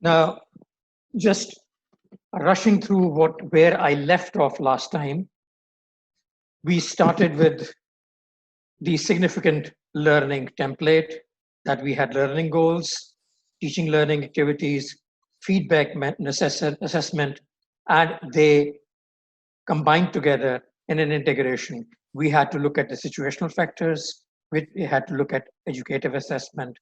Now, just rushing through where I left off last time, we started with the significant learning template, that we had learning goals, teaching learning activities, feedback assessment, and they combined together in an integration. We had to look at the situational factors, we had to look at educative assessment,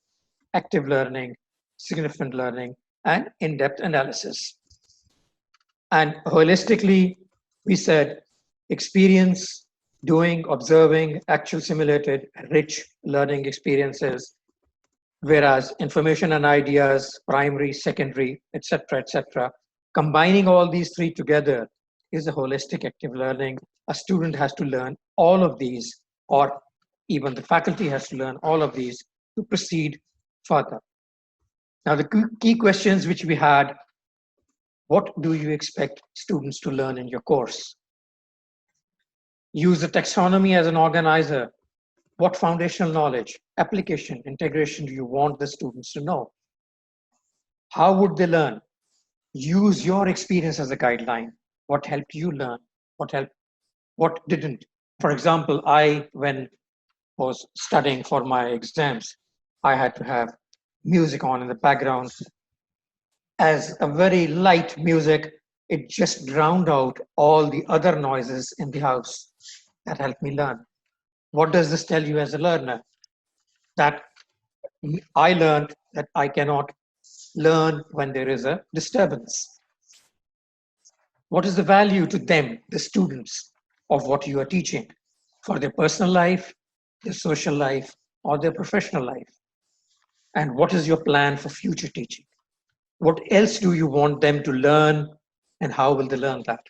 active learning, significant learning, and in-depth analysis. And holistically, we said experience, doing, observing, actual simulated, rich learning experiences, whereas information and ideas, primary, secondary, etc., combining all these three together is a holistic active learning. A student has to learn all of these, or even the faculty has to learn all of these to proceed further. Now, the key questions which we had: what do you expect students to learn in your course? Use the taxonomy as an organizer. What foundational knowledge, application, integration do you want the students to know? How would they learn? Use your experience as a guideline. What helped you learn? What didn't? For example, when was studying for my exams, I had to have music on in the background. As a very light music, it just drowned out all the other noises in the house. That helped me learn. What does this tell you as a learner? That I learned that I cannot learn when there is a disturbance. What is the value to them, the students, of what you are teaching for their personal life, their social life, or their professional life? And what is your plan for future teaching? What else do you want them to learn, and how will they learn that?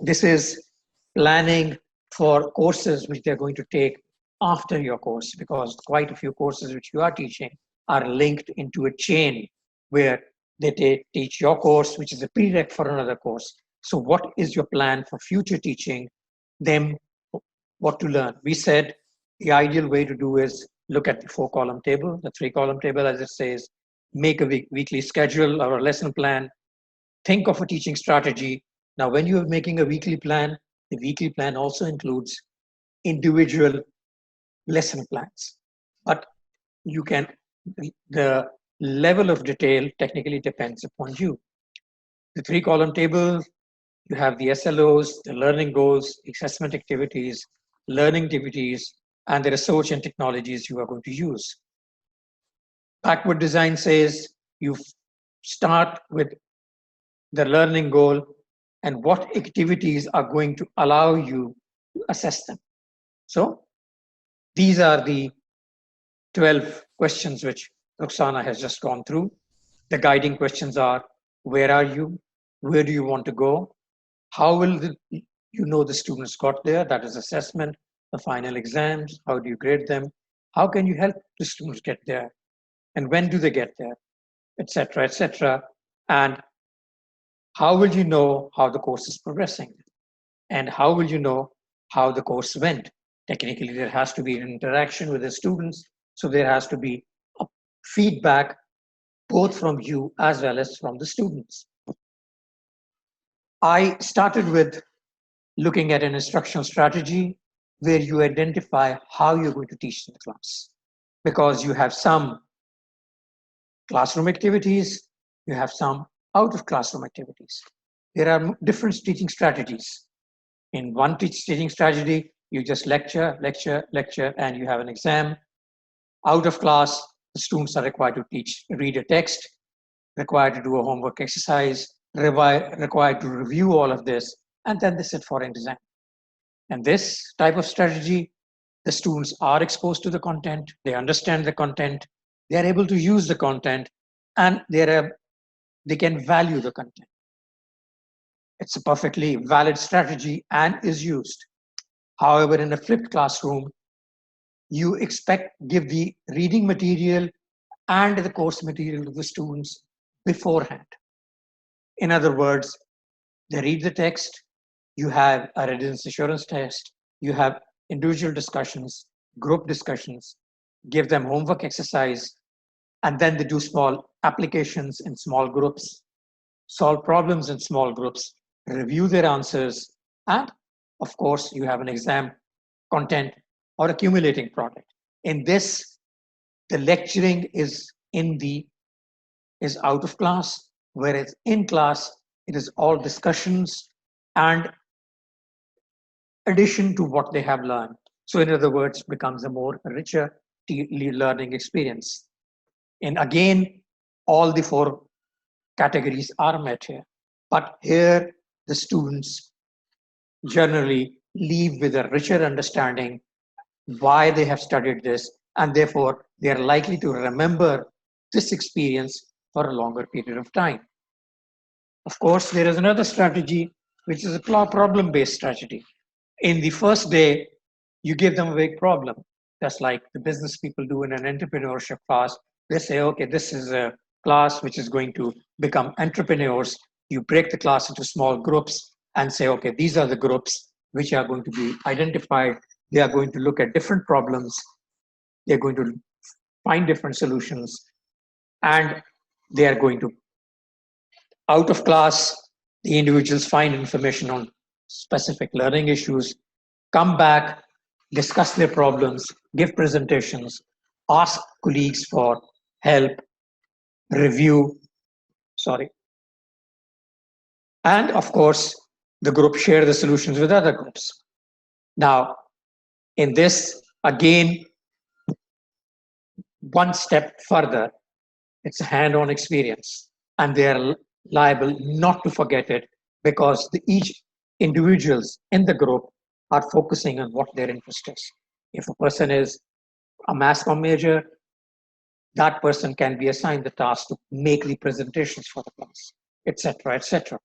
This is planning for courses which they're going to take after your course, because quite a few courses which you are teaching are linked into a chain where they teach your course, which is a prereq for another course. So what is your plan for future teaching them what to learn? We said the ideal way to do is look at the 4-column table, the 3-column table, as it says, make a weekly schedule or a lesson plan, think of a teaching strategy. Now, when you're making a weekly plan, the weekly plan also includes individual lesson plans. But the level of detail technically depends upon you. The 3-column table, you have the SLOs, the learning goals, assessment activities, learning activities, and the research and technologies you are going to use. Backward design says you start with the learning goal and what activities are going to allow you to assess them. So these are the 12 questions which Roxana has just gone through. The guiding questions are: where are you? Where do you want to go? How will you know the students got there? That is assessment, the final exams. How do you grade them? How can you help the students get there? And when do they get there? Etc., etc. And how will you know how the course is progressing? And how will you know how the course went? Technically, there has to be an interaction with the students. So there has to be a feedback both from you as well as from the students. I started with looking at an instructional strategy where you identify how you're going to teach in the class. Because you have some classroom activities, you have some out of classroom activities. There are different teaching strategies. In one teaching strategy, you just lecture, and you have an exam. Out of class, the students are required to read a text, required to do a homework exercise, required to review all of this, and then they sit for an exam. And this type of strategy, the students are exposed to the content, they understand the content, they are able to use the content, and they can value the content. It's a perfectly valid strategy and is used. However, in a flipped classroom, you give the reading material and the course material to the students beforehand. In other words, they read the text, you have a readiness assurance test, you have individual discussions, group discussions, give them homework exercise, And then they do small applications in small groups, solve problems in small groups, review their answers, and of course, you have an exam content or accumulating product. In this, the lecturing is out of class, whereas in class, it is all discussions and addition to what they have learned. So in other words, becomes a more richer learning experience. And again, all the four categories are met here. But here, the students generally leave with a richer understanding why they have studied this, and therefore they are likely to remember this experience for a longer period of time. Of course, there is another strategy, which is a problem-based strategy. In the first day, you give them a big problem, just like the business people do in an entrepreneurship class. They say, okay, this is a class which is going to become entrepreneurs. You break the class into small groups and say, okay, these are the groups which are going to be identified. They are going to look at different problems. They're going to find different solutions. And they are going to, out of class, the individuals find information on specific learning issues, come back, discuss their problems, give presentations, ask colleagues for help, review, sorry. And of course, the group share the solutions with other groups. Now, in this, again, one step further, it's a hand-on experience. And they're liable not to forget it because each individuals in the group are focusing on what their interest is. If a person is a mass comm major, that person can be assigned the task to make the presentations for the class, etc., etc.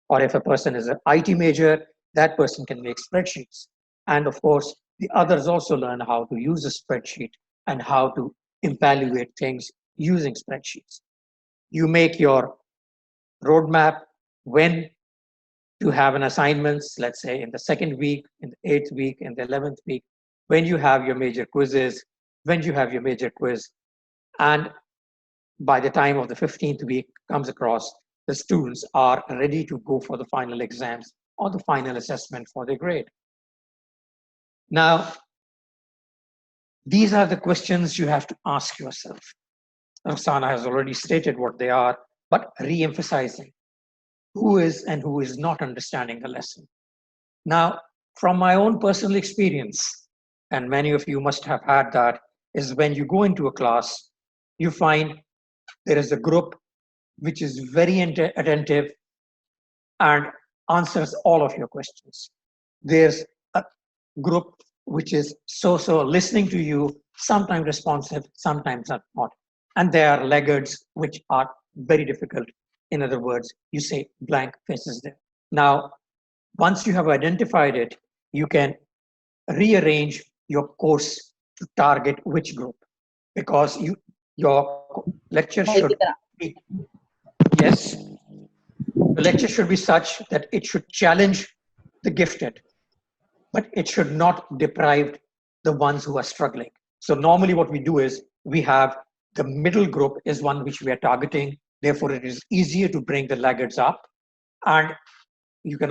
Or if a person is an IT major, that person can make spreadsheets. And of course, the others also learn how to use a spreadsheet and how to evaluate things using spreadsheets. You make your roadmap when to have an assignments, let's say in the second week, in the 8th week, in the 11th week, when you have your major quizzes, when you have your major quiz, and by the time of the 15th week comes across, the students are ready to go for the final exams or the final assessment for their grade. Now, these are the questions you have to ask yourself. Roxana has already stated what they are, but re-emphasizing who is and who is not understanding the lesson. Now, from my own personal experience, and many of you must have had that, is when you go into a class, you find there is a group which is very attentive and answers all of your questions. There's a group which is so listening to you, sometimes responsive, sometimes not. And there are laggards which are very difficult. In other words, you say blank faces there. Now, once you have identified it, you can rearrange your course to target which group, because your lecture should be, yes, the lecture should be such that it should challenge the gifted, but it should not deprive the ones who are struggling. So normally what we do is we have the middle group is one which we are targeting. Therefore, it is easier to bring the laggards up. And you can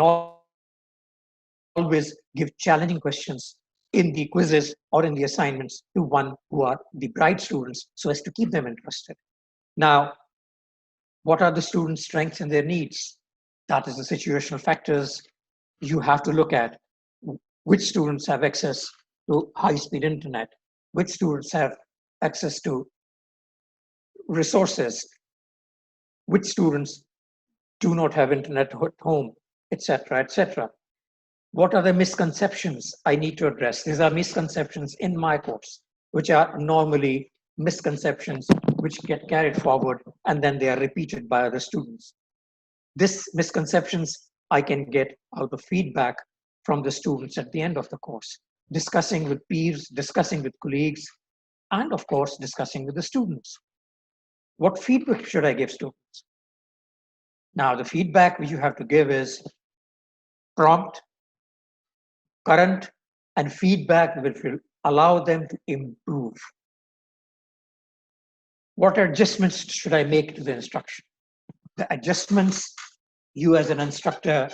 always give challenging questions in the quizzes or in the assignments to one who are the bright students so as to keep them interested. Now, what are the students' strengths and their needs? That is the situational factors you have to look at. Which students have access to high-speed internet? Which students have access to resources? Which students do not have internet at home, etc., etc. What are the misconceptions I need to address? These are misconceptions in my course, which are normally misconceptions which get carried forward and then they are repeated by other students. These misconceptions I can get out of feedback from the students at the end of the course, discussing with peers, discussing with colleagues, and of course, discussing with the students. What feedback should I give students? Now, the feedback which you have to give is prompt, current, and feedback which will allow them to improve. What adjustments should I make to the instruction? The adjustments, you as an instructor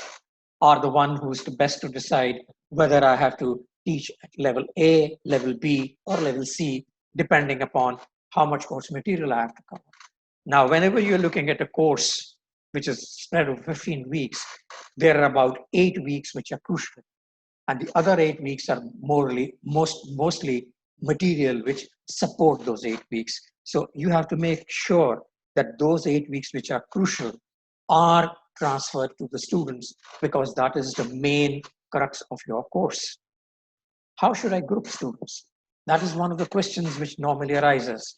are the one who's the best to decide whether I have to teach at level A, level B, or level C, depending upon how much course material I have to cover. Now, whenever you're looking at a course which is spread over 15 weeks, there are about 8 weeks which are crucial. And the other 8 weeks are mostly material which support those 8 weeks. So you have to make sure that those 8 weeks which are crucial are transferred to the students, because that is the main crux of your course. How should I group students? That is one of the questions which normally arises.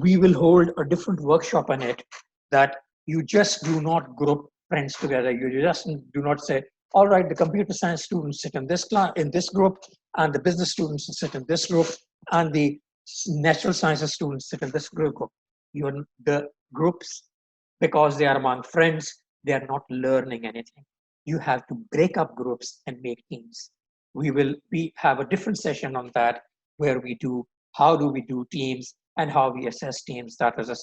We will hold a different workshop on it, that you just do not group friends together. You just do not say, all right, the computer science students sit in this class, in this group, and the business students sit in this group, and the natural sciences students sit in this group. The groups, because they are among friends, they are not learning anything. You have to break up groups and make teams. We have a different session on that, where we do how do we do teams and how we assess teams. That is a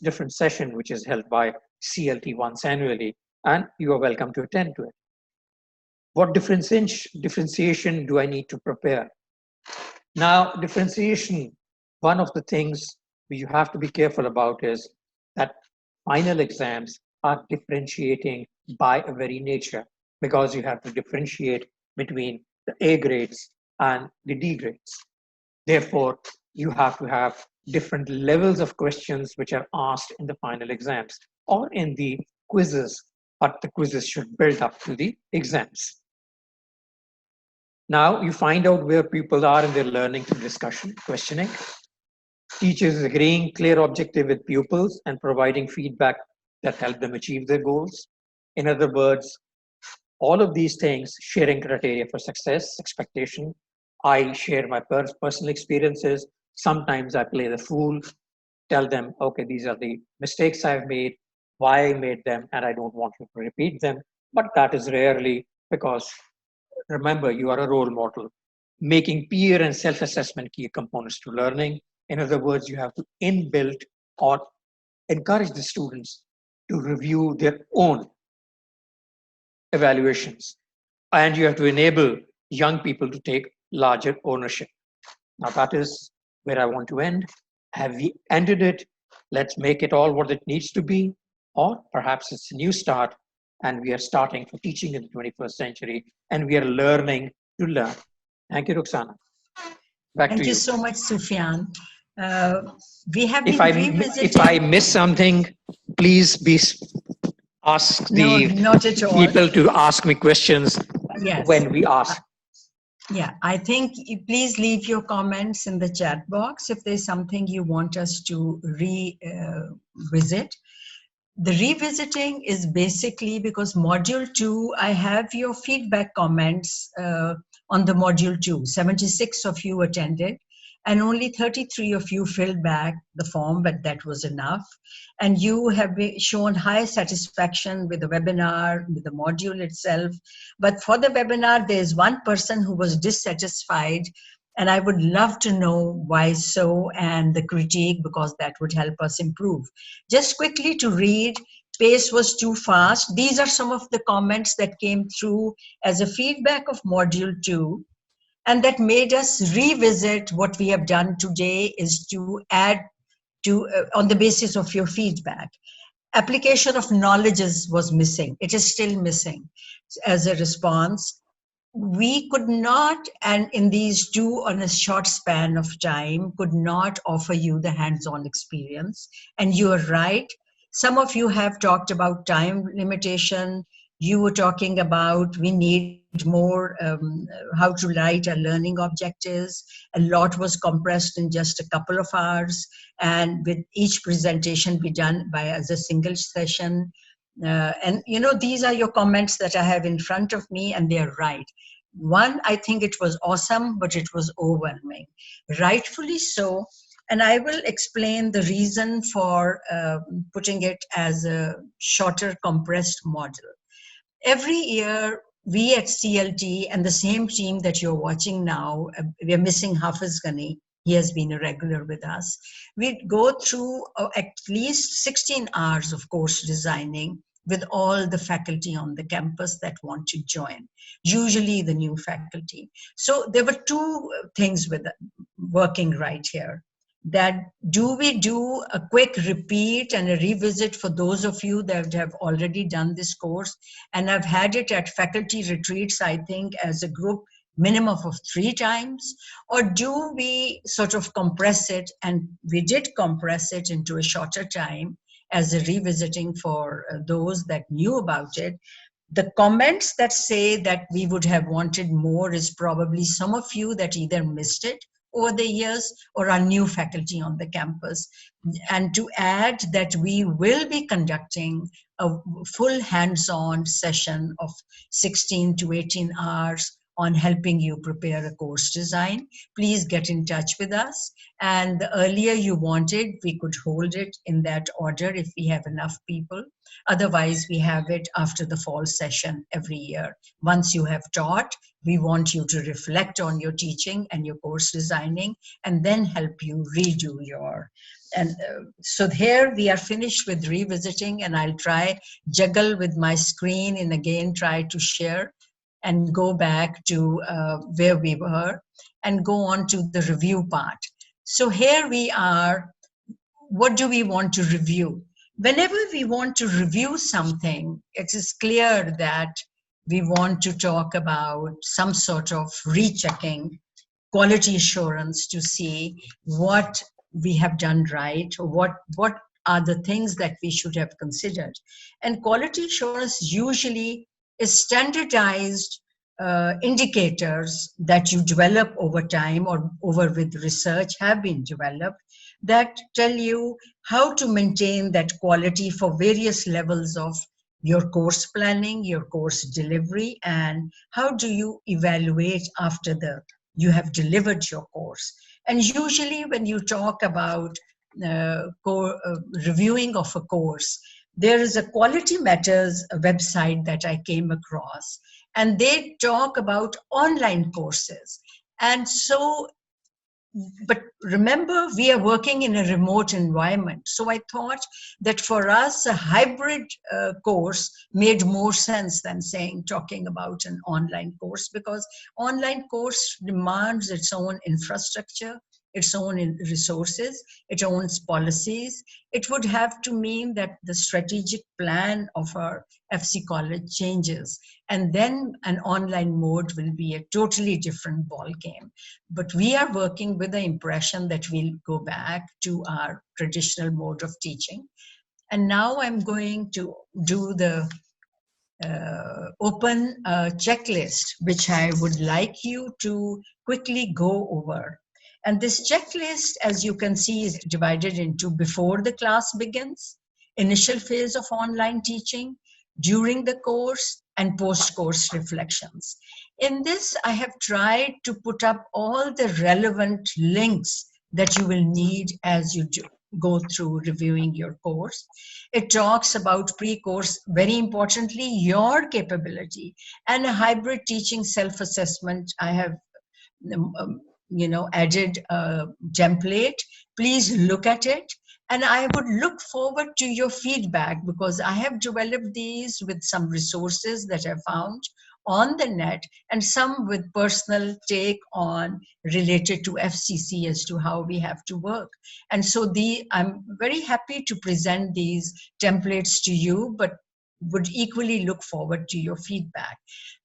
different session which is held by CLT once annually, and you are welcome to attend to it. What differentiation do I need to prepare? Now, differentiation, one of the things you have to be careful about is that final exams are differentiating by a very nature, because you have to differentiate between the A grades and the D grades. Therefore, you have to have different levels of questions which are asked in the final exams or in the quizzes, but the quizzes should build up to the exams. Now you find out where people are in their learning through discussion, questioning. Teachers agreeing clear objective with pupils and providing feedback that help them achieve their goals. In other words, all of these things, sharing criteria for success, expectation. I share my personal experiences. Sometimes I play the fool, tell them, okay, these are the mistakes I've made, why I made them, and I don't want you to repeat them. But that is rarely, because remember, you are a role model. Making peer and self-assessment key components to learning. In other words, you have to inbuilt or encourage the students to review their own evaluations. And you have to enable young people to take larger ownership. Now that is where I want to end. Have we ended it? Let's make it all what it needs to be. Or perhaps it's a new start and we are starting for teaching in the 21st century and we are learning to learn. Thank you, Ruxana. Back to you. Thank you so much, Sufyan. We have If been revisiting. If I miss something, please ask the not at all. people to ask me questions when we ask. Yeah, I think please leave your comments in the chat box if there's something you want us to revisit. The revisiting is basically because module 2, I have your feedback comments on the module 2. 76 of you attended and only 33 of you filled back the form, but that was enough. And you have shown high satisfaction with the webinar, with the module itself. But for the webinar, there's one person who was dissatisfied, and I would love to know why so, and the critique, because that would help us improve. Just quickly to read, pace was too fast. These are some of the comments that came through as a feedback of module 2. And that made us revisit what we have done today is to add to, on the basis of your feedback. Application of knowledge was missing. It is still missing as a response. We could not, and in these 2 on a short span of time, could not offer you the hands-on experience. And you are right. Some of you have talked about time limitation. You were talking about we need more how to write our learning objectives. A lot was compressed in just a couple of hours, and with each presentation be done as a single session. And you know, these are your comments that I have in front of me, and they're right. One, I think it was awesome, but it was overwhelming. Rightfully so. And I will explain the reason for putting it as a shorter compressed model. Every year, we at CLT and the same team that you're watching now, we're missing Hafiz Ghani, He has been a regular with us. We go through at least 16 hours of course designing with all the faculty on the campus that want to join, usually the new faculty. So there were two things with working right here. That do we do a quick repeat and a revisit for those of you that have already done this course and have had it at faculty retreats, I think as a group minimum of 3 times, or do we sort of compress it, and we did compress it into a shorter time as a revisiting for those that knew about it. The comments that say that we would have wanted more is probably some of you that either missed it over the years or are new faculty on the campus. And to add that we will be conducting a full hands-on session of 16 to 18 hours on helping you prepare a course design. Please get in touch with us. And the earlier you want it, we could hold it in that order if we have enough people. Otherwise, we have it after the fall session every year. Once you have taught, we want you to reflect on your teaching and your course designing, and then help you redo your. And so here we are finished with revisiting, and I'll try juggle with my screen and again try to share and go back to where we were and go on to the review part. So here we are. What do we want to review? Whenever we want to review something, it is clear that we want to talk about some sort of rechecking, quality assurance to see what we have done right, or what are the things that we should have considered. And quality assurance usually is standardized indicators that you develop over time or over with research have been developed that tell you how to maintain that quality for various levels of your course planning, your course delivery, and how do you evaluate after you have delivered your course. And usually when you talk about reviewing of a course, there is a Quality Matters website that I came across, and they talk about online courses. And so, but remember, we are working in a remote environment. So I thought that for us, a hybrid course made more sense than talking about an online course, because online course demands its own infrastructure, its own resources, its own policies. It would have to mean that the strategic plan of our FC College changes, and then an online mode will be a totally different ball game. But we are working with the impression that we'll go back to our traditional mode of teaching. And now I'm going to do the open checklist, which I would like you to quickly go over. And this checklist, as you can see, is divided into before the class begins, initial phase of online teaching, during the course, and post-course reflections. In this, I have tried to put up all the relevant links that you will need as you go through reviewing your course. It talks about pre-course, very importantly, your capability, and a hybrid teaching self-assessment. I have added a template. Please look at it. And I would look forward to your feedback, because I have developed these with some resources that I found on the net and some with personal take on related to FCC as to how we have to work. And so I'm very happy to present these templates to you, but would equally look forward to your feedback.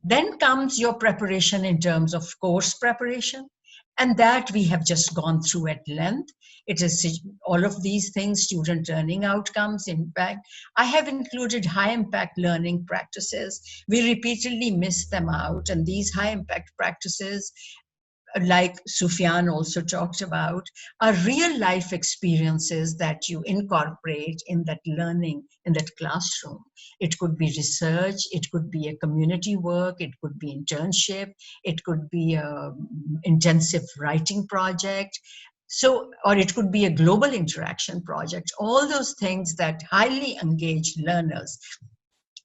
Then comes your preparation in terms of course preparation. And that we have just gone through at length. It is all of these things, student learning outcomes, impact. I have included high impact learning practices. We repeatedly miss them out. And these high impact practices, like Sufyan also talked about, are real life experiences that you incorporate in that learning, in that classroom. It could be research, it could be a community work, it could be internship, it could be an intensive writing project. So, or it could be a global interaction project. All those things that highly engage learners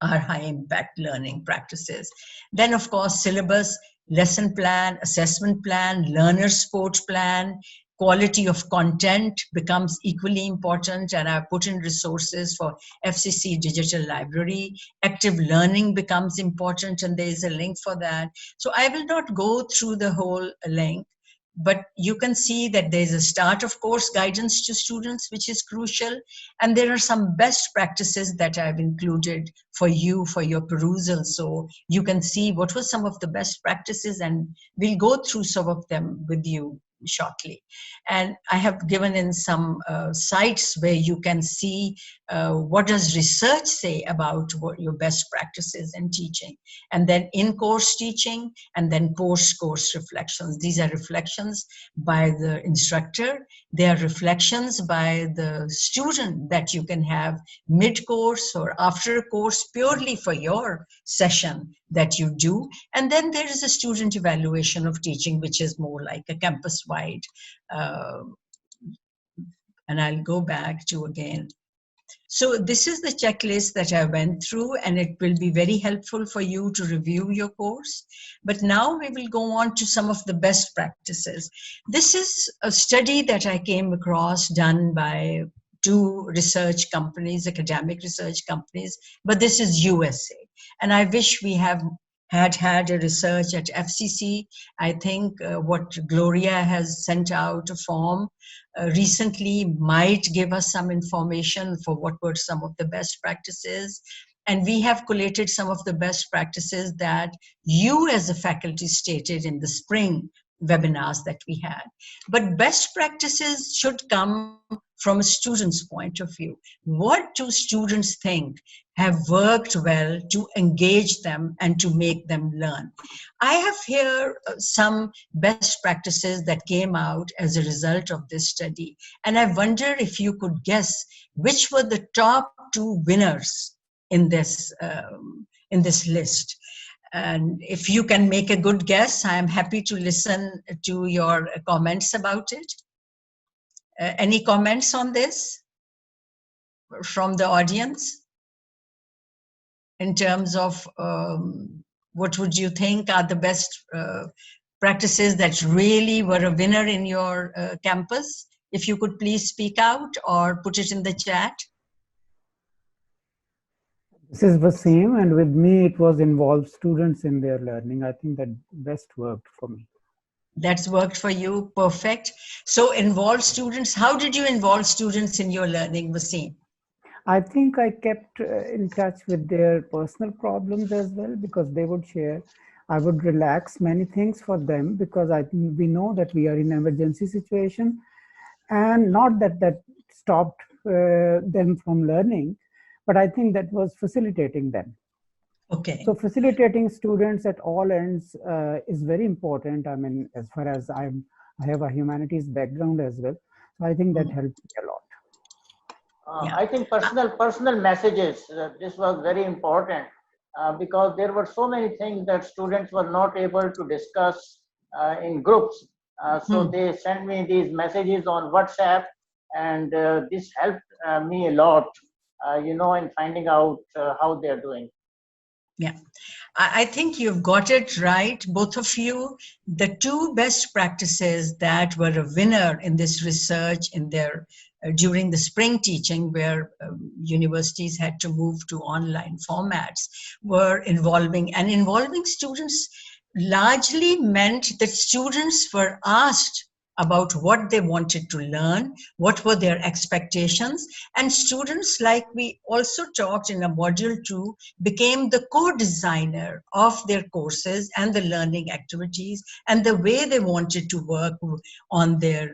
are high impact learning practices. Then of course, syllabus, lesson plan, assessment plan, learner support plan, quality of content becomes equally important, and I put in resources for FCC Digital Library. Active learning becomes important, and there is a link for that. So I will not go through the whole link, but you can see that there's a start of course guidance to students, which is crucial. And there are some best practices that I've included for you, for your perusal. So you can see what were some of the best practices, and we'll go through some of them with you shortly. And I have given in some sites where you can see what does research say about what your best practices in teaching, and then in-course teaching, and then post-course reflections. These are reflections by the instructor. They are reflections by the student that you can have mid-course or after a course purely for your session that you do. And then there is a student evaluation of teaching, which is more like a campus-wide. And I'll go back to again. So this is the checklist that I went through, and it will be very helpful for you to review your course. But now we will go on to some of the best practices. This is a study that I came across done by 2 research companies, academic research companies, but this is USA. And I wish we had a research at FCC. I think what Gloria has sent out a form recently might give us some information for what were some of the best practices. And we have collated some of the best practices that you as a faculty stated in the spring webinars that we had. But best practices should come from a student's point of view. What do students think have worked well to engage them and to make them learn? I have here some best practices that came out as a result of this study. And I wonder if you could guess which were the top 2 winners in this list. And if you can make a good guess, I am happy to listen to your comments about it. Any comments on this from the audience in terms of what would you think are the best practices that really were a winner in your campus? If you could please speak out or put it in the chat. This is Wasim, and with me it was involve students in their learning. I think that best worked for me. That's worked for you, perfect. So involve students. How did you involve students in your learning, Wasim? I think I kept in touch with their personal problems as well, because they would share. I would relax many things for them, because we know that we are in an emergency situation, and not that stopped them from learning, but I think that was facilitating them. Okay. So facilitating students at all ends is very important. I mean, as far as I have a humanities background as well, so I think that helped me a lot. I think personal messages, this was very important because there were so many things that students were not able to discuss in groups. So they sent me these messages on WhatsApp, and this helped me a lot, in finding out how they're doing. Yeah, I think you've got it right, both of you. The 2 best practices that were a winner in this research in their during the spring teaching, where universities had to move to online formats, were involving students largely meant that students were asked about what they wanted to learn, what were their expectations, and students, like we also talked in a module 2, became the co-designer of their courses and the learning activities and the way they wanted to work on their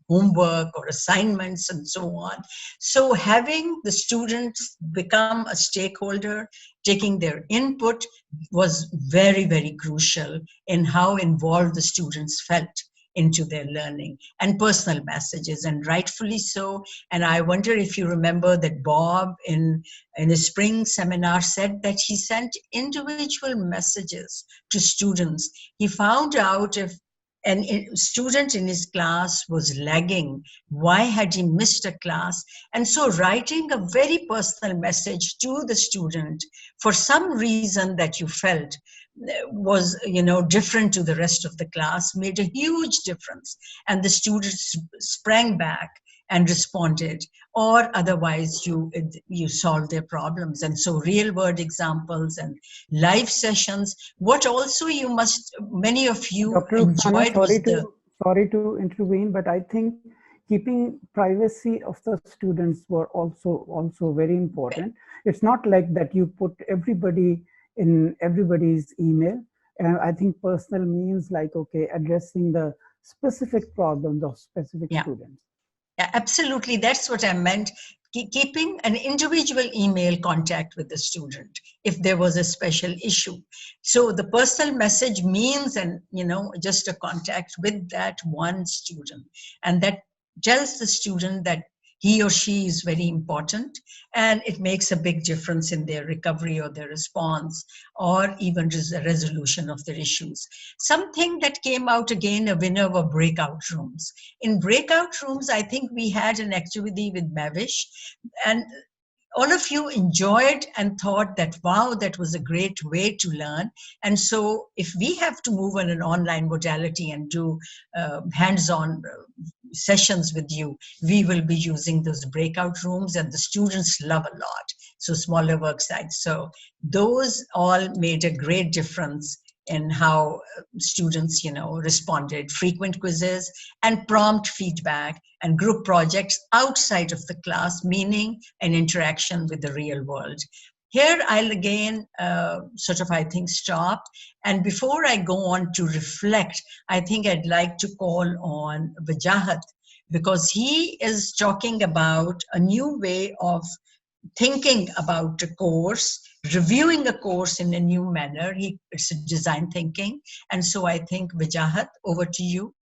homework or assignments and so on. So having the students become a stakeholder, taking their input, was very, very crucial in how involved the students felt into their learning, and personal messages, and rightfully so. And I wonder if you remember that Bob in the spring seminar said that he sent individual messages to students. He found out if a student in his class was lagging, why had he missed a class? And so writing a very personal message to the student for some reason that you felt was, different to the rest of the class, made a huge difference. And the students sprang back and responded, or otherwise you solve their problems. And so real world examples and live sessions. What also many of you Dr. enjoyed was sorry to intervene, but I think keeping privacy of the students were also very important. It's not like that you put everybody in everybody's email. And I think personal means like, okay, addressing the specific problems of specific students. Yeah, absolutely. That's what I meant. Keeping an individual email contact with the student if there was a special issue. So the personal message means, just a contact with that one student. And that tells the student that he or she is very important, and it makes a big difference in their recovery or their response, or even the resolution of their issues. Something that came out again, a winner were breakout rooms. In breakout rooms, I think we had an activity with Mavish, and all of you enjoyed and thought that, wow, that was a great way to learn. And so if we have to move on an online modality and do hands-on sessions with you, we will be using those breakout rooms, and the students love a lot. So smaller work sites. So those all made a great difference in how students, responded. Frequent quizzes and prompt feedback and group projects outside of the class, meaning an interaction with the real world. Here I'll again I think stop. And before I go on to reflect, I think I'd like to call on Wajahat, because he is talking about a new way of thinking about a course, reviewing a course in a new manner. It's design thinking. And so I think, Wajahat, over to you.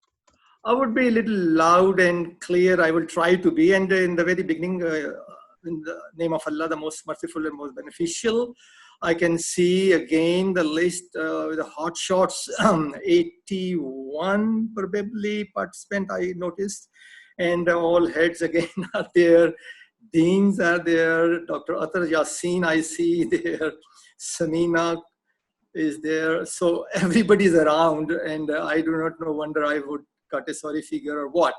I would be a little loud and clear. I will try to be. And in the very beginning, in the name of Allah, the most merciful and most beneficial, I can see again the list with the hot shots, 81 probably participant I noticed. And all heads again are there. Deans are there. Dr. Atar Yassin, I see there. Samina is there. So everybody's around, and I do not know whether I would cut a sorry figure or what.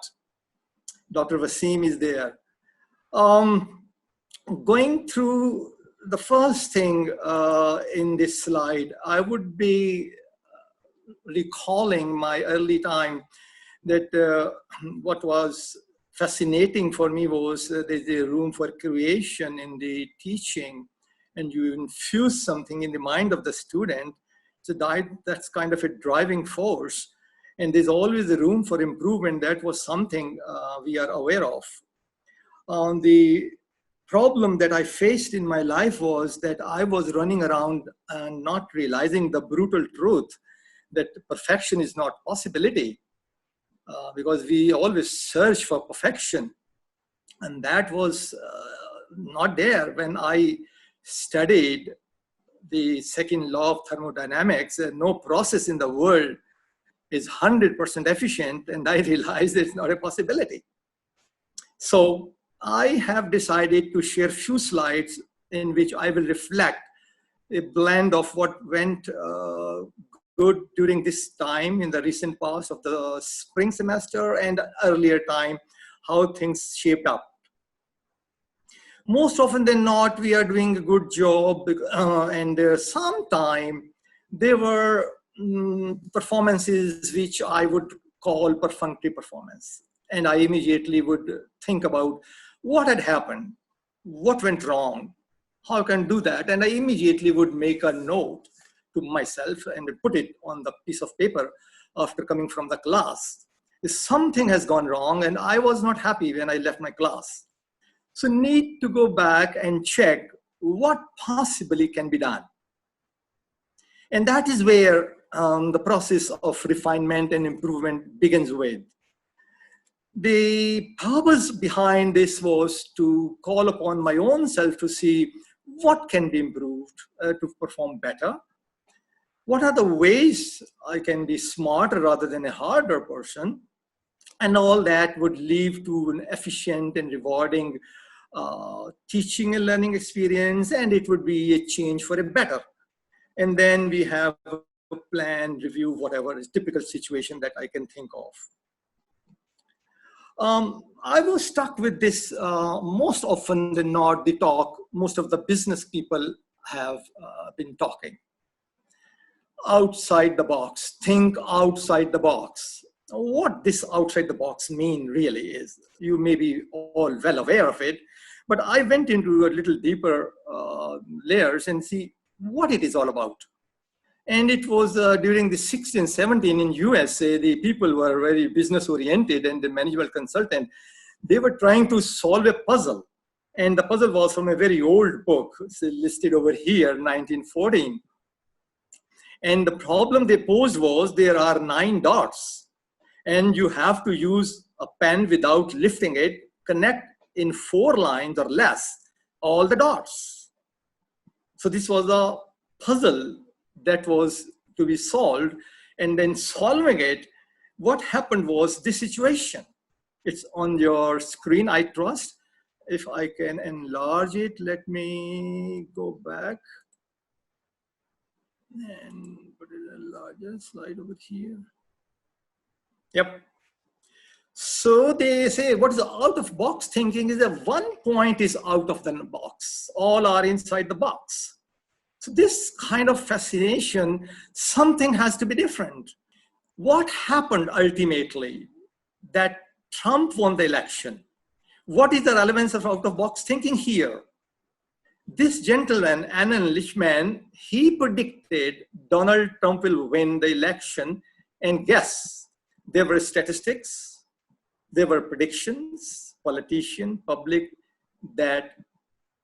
Dr. Wasim is there. Going through the first thing in this slide, I would be recalling my early time that what was fascinating for me was there's a room for creation in the teaching, and you infuse something in the mind of the student. So that's kind of a driving force. And there's always a room for improvement. That was something we are aware of. The problem that I faced in my life was that I was running around and not realizing the brutal truth that perfection is not possibility. Because we always search for perfection, and that was not there. When I studied the second law of thermodynamics, no process in the world is 100% efficient, and I realized it's not a possibility. So I have decided to share few slides in which I will reflect a blend of what went good during this time in the recent past of the spring semester and earlier time, how things shaped up. Most often than not, we are doing a good job, and sometime there were performances which I would call perfunctory performance. And I immediately would think about what had happened, what went wrong, how I can do that. And I immediately would make a note to myself and put it on the piece of paper after coming from the class. Something has gone wrong, and I was not happy when I left my class. So need to go back and check what possibly can be done. And that is where the process of refinement and improvement begins with. The purpose behind this was to call upon my own self to see what can be improved to perform better. What are the ways I can be smarter rather than a harder person? And all that would lead to an efficient and rewarding teaching and learning experience, and it would be a change for a better. And then we have a plan, review, whatever is typical situation that I can think of. I was stuck with this most often than not, the talk most of the business people have been talking. Outside the box, think outside the box. What this outside the box mean really is, you may be all well aware of it, but I went into a little deeper layers and see what it is all about. And it was during the 16 and 17 in USA, the people were very business oriented, and the management consultant, they were trying to solve a puzzle. And the puzzle was from a very old book, it's listed over here, 1914. And the problem they posed was there are 9 dots, and you have to use a pen without lifting it, connect in 4 lines or less all the dots. So this was a puzzle that was to be solved, and then solving it, what happened was this situation. It's on your screen, I trust. If I can enlarge it, let me go back and put it in a larger slide over here. Yep. So they say what is out of box thinking is that one point is out of the box, all are inside the box. So this kind of fascination, something has to be different. What happened ultimately that Trump won the election? What is the relevance of out-of-box thinking here? This gentleman, Alan Lichtman, he predicted Donald Trump will win the election, and guess, there were statistics, there were predictions, politician, public, that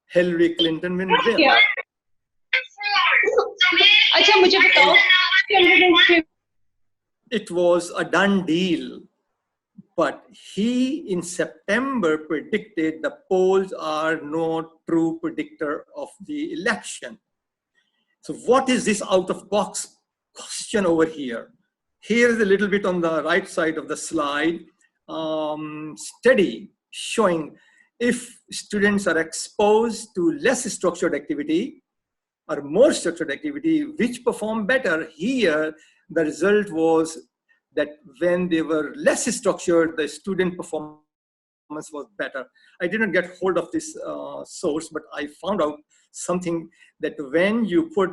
Hillary Clinton will win. It was a done deal, but he in September predicted the polls are no true predictor of the election. So what is this out of box question over here? Here is a little bit on the right side of the slide, study showing if students are exposed to less structured activity or more structured activity, which perform better. Here, the result was that when they were less structured, the student performance was better. I didn't get hold of this source, but I found out something that when you put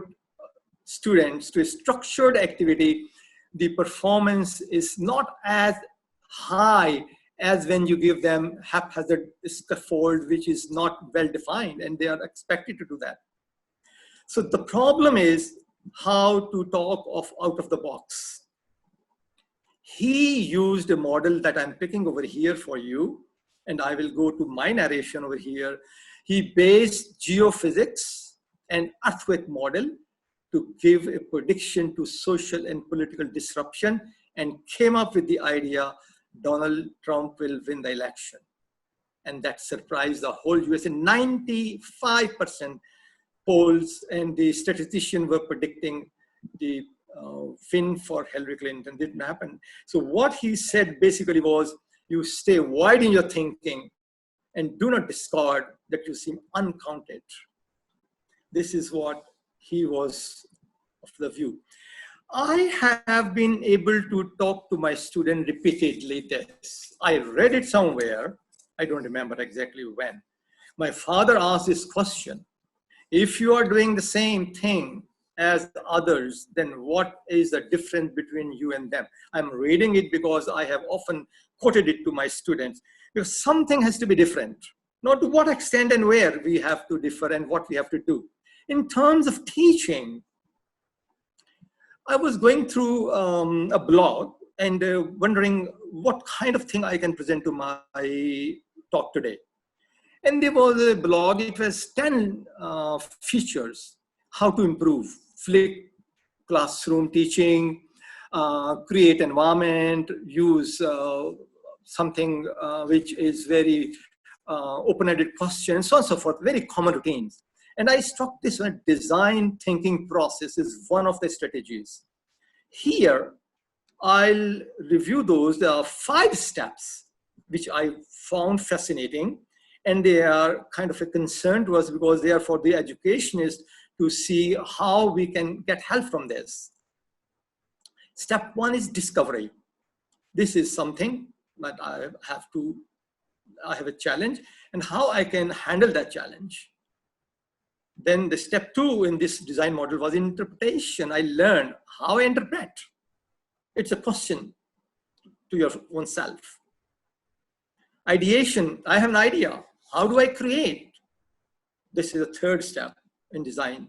students to a structured activity, the performance is not as high as when you give them haphazard scaffold, which is not well defined, and they are expected to do that. So the problem is how to talk of out of the box. He used a model that I'm picking over here for you, and I will go to my narration over here. He based geophysics and earthquake model to give a prediction to social and political disruption, and came up with the idea Donald Trump will win the election. And that surprised the whole US. 95% polls and the statisticians were predicting the win for Hillary Clinton. Didn't happen. So what he said basically was, you stay wide in your thinking and do not discard that you seem uncounted. This is what he was of the view. I have been able to talk to my student repeatedly this. I read it somewhere. I don't remember exactly when. My father asked this question. If you are doing the same thing as others, then what is the difference between you and them? I'm reading it because I have often quoted it to my students, because something has to be different. Not to what extent and where we have to differ and what we have to do. In terms of teaching, I was going through a blog and wondering what kind of thing I can present to my talk today. And there was a blog, it was 10 features, how to improve, flip classroom teaching, create environment, use something which is very open-ended questions, so on and so forth, very common routines. And I struck this one, design thinking process is one of the strategies. Here, I'll review those. There are 5 steps, which I found fascinating. And they are kind of a concern to us because they are for the educationists to see how we can get help from this. Step one is discovery. This is something that I have a challenge, and how I can handle that challenge. Then the step two in this design model was interpretation. I learned how I interpret. It's a question to your own self. Ideation, I have an idea. How do I create? This is a third step in design.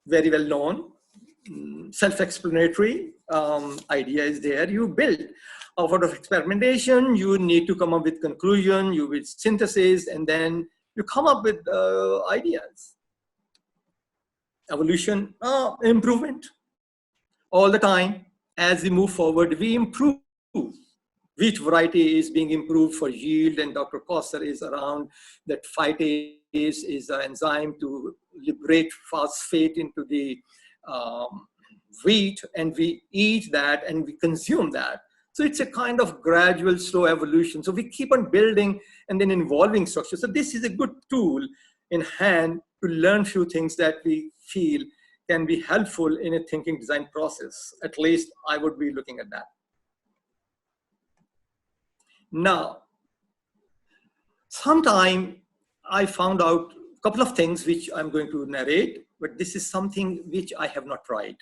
Very well known, self-explanatory idea is there. You build. Out of experimentation, you need to come up with conclusion, you will synthesis, and then you come up with ideas. Evolution, improvement. All the time, as we move forward, we improve. Wheat variety is being improved for yield, and Dr. Koster is around that phytase is an enzyme to liberate phosphate into the wheat, and we eat that and we consume that. So it's a kind of gradual, slow evolution. So we keep on building and then evolving structure. So this is a good tool in hand to learn few things that we feel can be helpful in a thinking design process. At least I would be looking at that. Now, sometime I found out a couple of things which I'm going to narrate, but this is something which I have not tried.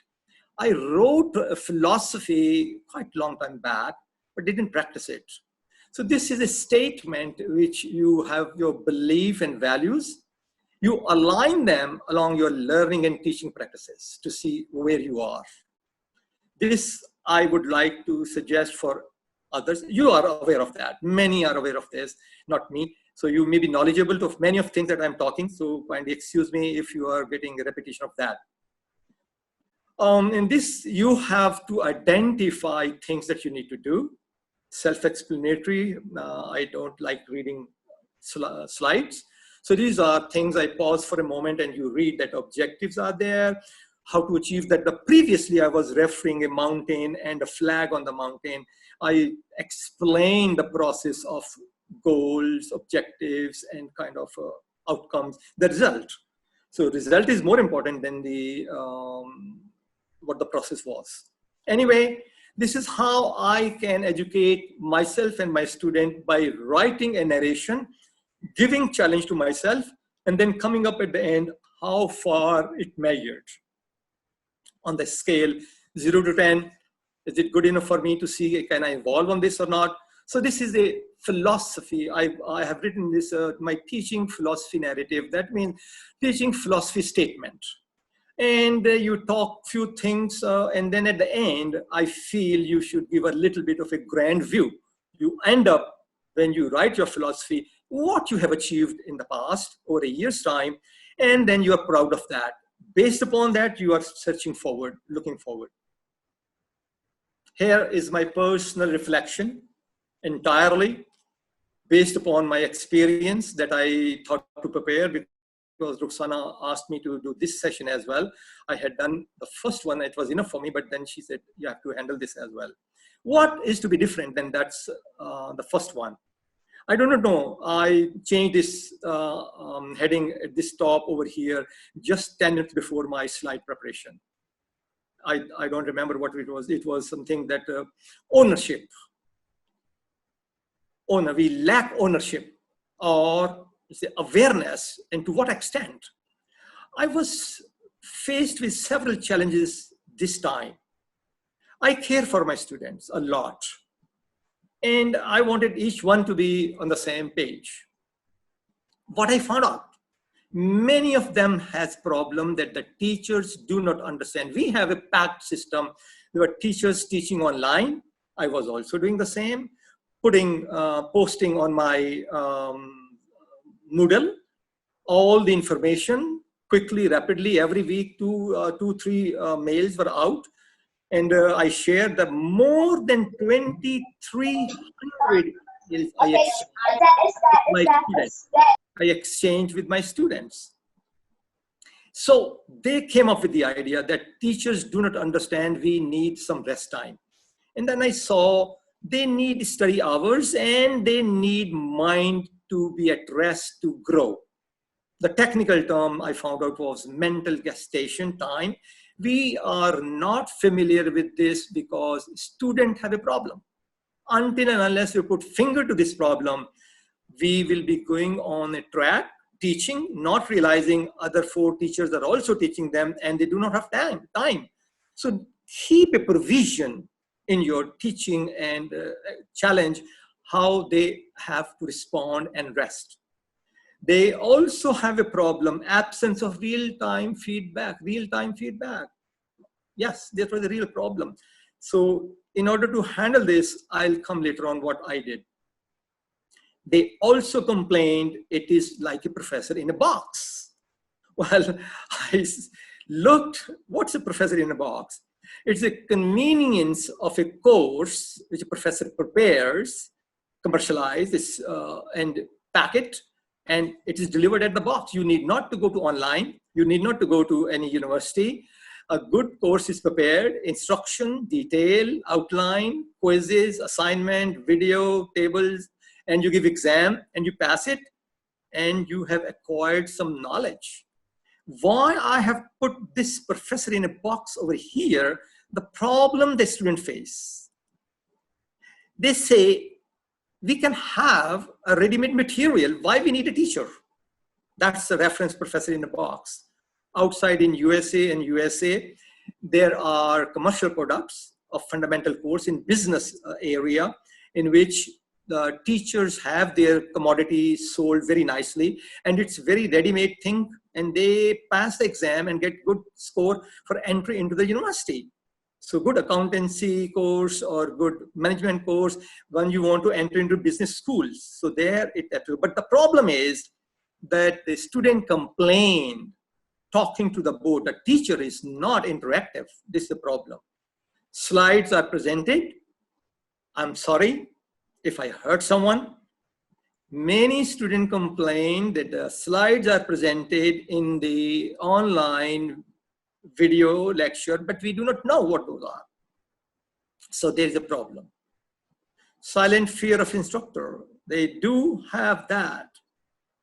I wrote a philosophy quite a long time back, but didn't practice it. So this is a statement which you have your belief and values. You align them along your learning and teaching practices to see where you are. This I would like to suggest for others. You are aware of that. Many are aware of this, not me. So you may be knowledgeable of many of things that I'm talking. So kindly excuse me if you are getting a repetition of that. In this, you have to identify things that you need to do. Self-explanatory. I don't like reading slides. So these are things I pause for a moment and you read that objectives are there, how to achieve that. Previously, I was referring a mountain and a flag on the mountain. I explained the process of goals, objectives, and kind of outcomes, the result. So result is more important than the what the process was. Anyway, this is how I can educate myself and my student by writing a narration, giving challenge to myself, and then coming up at the end how far it measured. On the scale 0 to 10, is it good enough for me to see, can I evolve on this or not? So this is a philosophy. I have written this, my teaching philosophy narrative. That means teaching philosophy statement. And you talk few things, and then at the end, I feel you should give a little bit of a grand view. You end up, when you write your philosophy, what you have achieved in the past over a year's time, and then you are proud of that. Based upon that, you are searching forward, looking forward. Here is my personal reflection, entirely based upon my experience that I thought to prepare, because Ruxana asked me to do this session as well. I had done the first one, it was enough for me, but then she said, you have to handle this as well. What is to be different? Then that's the first one. I don't know, I changed this heading at this top over here just 10 minutes before my slide preparation. I don't remember what it was. It was something that ownership. We lack ownership, or say awareness, and to what extent. I was faced with several challenges this time. I care for my students a lot, and I wanted each one to be on the same page. What I found out, many of them has problem that the teachers do not understand. We have a packed system. There were teachers teaching online. I was also doing the same, posting on my Moodle all the information quickly, rapidly. Every week, 2-3 mails were out, and I shared the more than 2,300 emails I exchanged with my students. So they came up with the idea that teachers do not understand, we need some rest time. And then I saw they need study hours and they need mind to be at rest to grow. The technical term I found out was mental gestation time. We are not familiar with this because students have a problem. Until and unless we put finger to this problem, we will be going on a track teaching, not realizing other 4 teachers are also teaching them and they do not have time. So keep a provision in your teaching and challenge how they have to respond and rest. They also have a problem, absence of real-time feedback. Yes, that was a real problem. So in order to handle this, I'll come later on what I did. They also complained it is like a professor in a box. Well, I looked, what's a professor in a box? It's a convenience of a course which a professor prepares, commercializes, and pack it, and it is delivered at the box. You need not to go to online. You need not to go to any university. A good course is prepared, instruction, detail, outline, quizzes, assignment, video, tables, and you give exam and you pass it and you have acquired some knowledge. Why I have put this professor in a box over here, the problem the student face. They say, we can have a ready-made material. Why we need a teacher? That's the reference professor in a box. Outside in USA, there are commercial products of fundamental course in business area in which the teachers have their commodities sold very nicely, and it's very ready-made thing, and they pass the exam and get good score for entry into the university. So good accountancy course or good management course when you want to enter into business schools. So there it, but the problem is that the student complained talking to the board. The teacher is not interactive. This is the problem. Slides are presented. I'm sorry if I hurt someone. Many students complain that the slides are presented in the online video lecture, but we do not know what those are. So there is a problem. Silent fear of instructor. They do have that.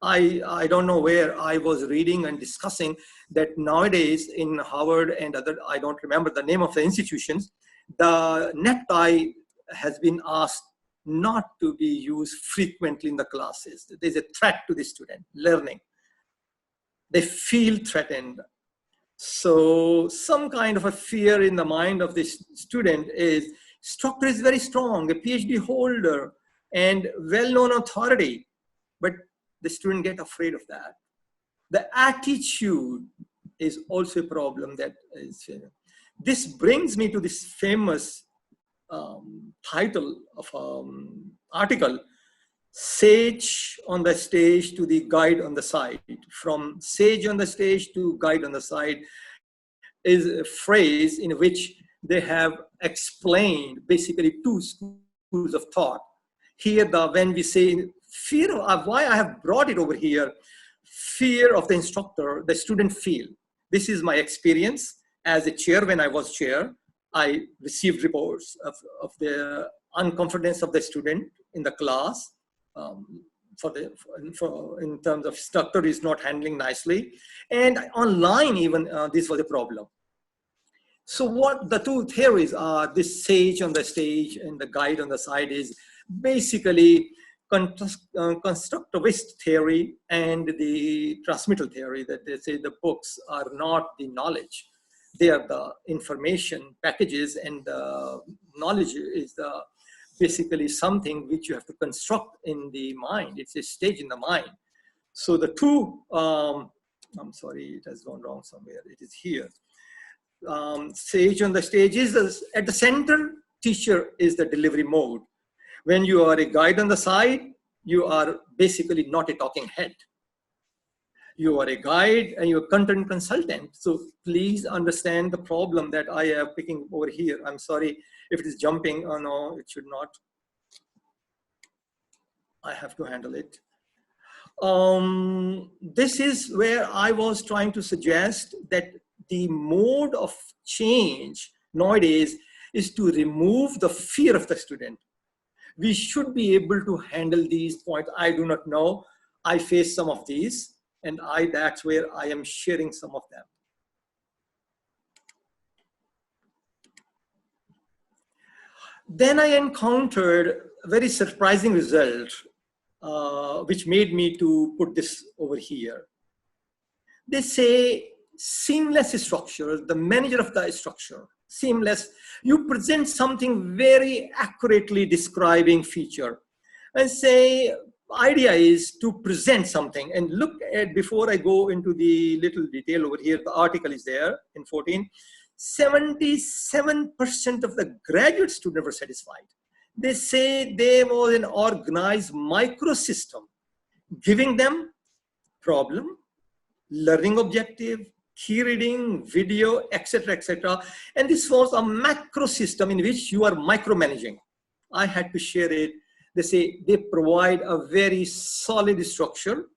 I don't know where I was reading and discussing that nowadays in Harvard and other, I don't remember the name of the institutions, the necktie has been asked not to be used frequently in the classes. There's a threat to the student learning. They feel threatened. So some kind of a fear in the mind of this student is, instructor is very strong, a PhD holder and well-known authority, but the student get afraid of that. The attitude is also a problem that is, this brings me to this famous title of article, Sage on the Stage to the Guide on the Side. From Sage on the Stage to Guide on the Side is a phrase in which they have explained basically 2 schools of thought. Here, when we say fear of, why I have brought it over here, fear of the instructor, the student feel. This is my experience as a chair. When I was chair, I received reports of the unconfidence of the student in the class. In terms of instructor is not handling nicely, and online even this was a problem. So what the 2 theories are, this Sage on the Stage and the Guide on the Side, is basically constructivist theory and the transmittal theory, that they say the books are not the knowledge. They are the information packages, and the knowledge is the basically something which you have to construct in the mind. It's a stage in the mind. So the 2, I'm sorry, it has gone wrong somewhere. It is here. Sage on the Stage is at the center. Teacher is the delivery mode. When you are a guide on the side, you are basically not a talking head. You are a guide and you're a content consultant. So please understand the problem that I am picking over here. I'm sorry if it is jumping. Oh no, it should not. I have to handle it. This is where I was trying to suggest that the mode of change nowadays is to remove the fear of the student. We should be able to handle these points. I do not know. I face some of these. And that's where I am sharing some of them. Then I encountered a very surprising result, which made me to put this over here. They say seamless structure, the manager of the structure, seamless. You present something very accurately describing feature and say, idea is to present something. And look at, before I go into the little detail over here, the article is there in 14. 77% of the graduate students were satisfied. They say there was an organized microsystem giving them problem, learning objective, key reading, video, etc., etc. And this was a macro system in which you are micromanaging. I had to share it. They say they provide a very solid structure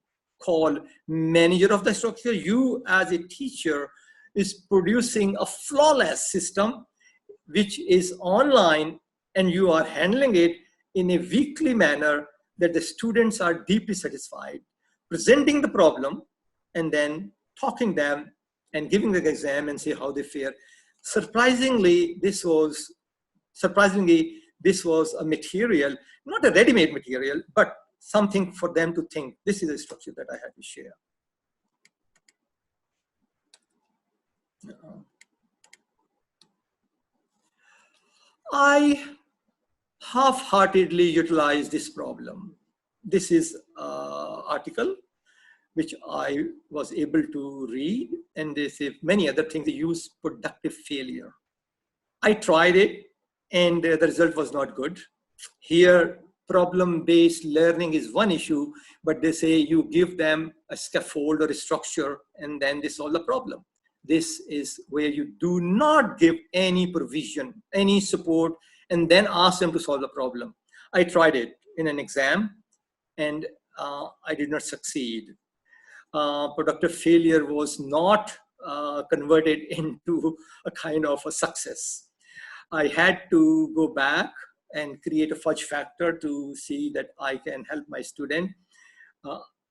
called manager of the structure. You as a teacher is producing a flawless system which is online, and you are handling it in a weekly manner that the students are deeply satisfied, presenting the problem and then talking them and giving the exam and see how they fare. Surprisingly, this was a material, not a ready-made material, but something for them to think. This is a structure that I had to share. I half-heartedly utilized this problem. This is an article which I was able to read, and they say many other things. They use productive failure. I tried it, and the result was not good. Here, problem-based learning is one issue, but they say you give them a scaffold or a structure, and then they solve the problem. This is where you do not give any provision, any support, and then ask them to solve the problem. I tried it in an exam, and I did not succeed. Productive failure was not converted into a kind of a success. I had to go back and create a fudge factor to see that I can help my student.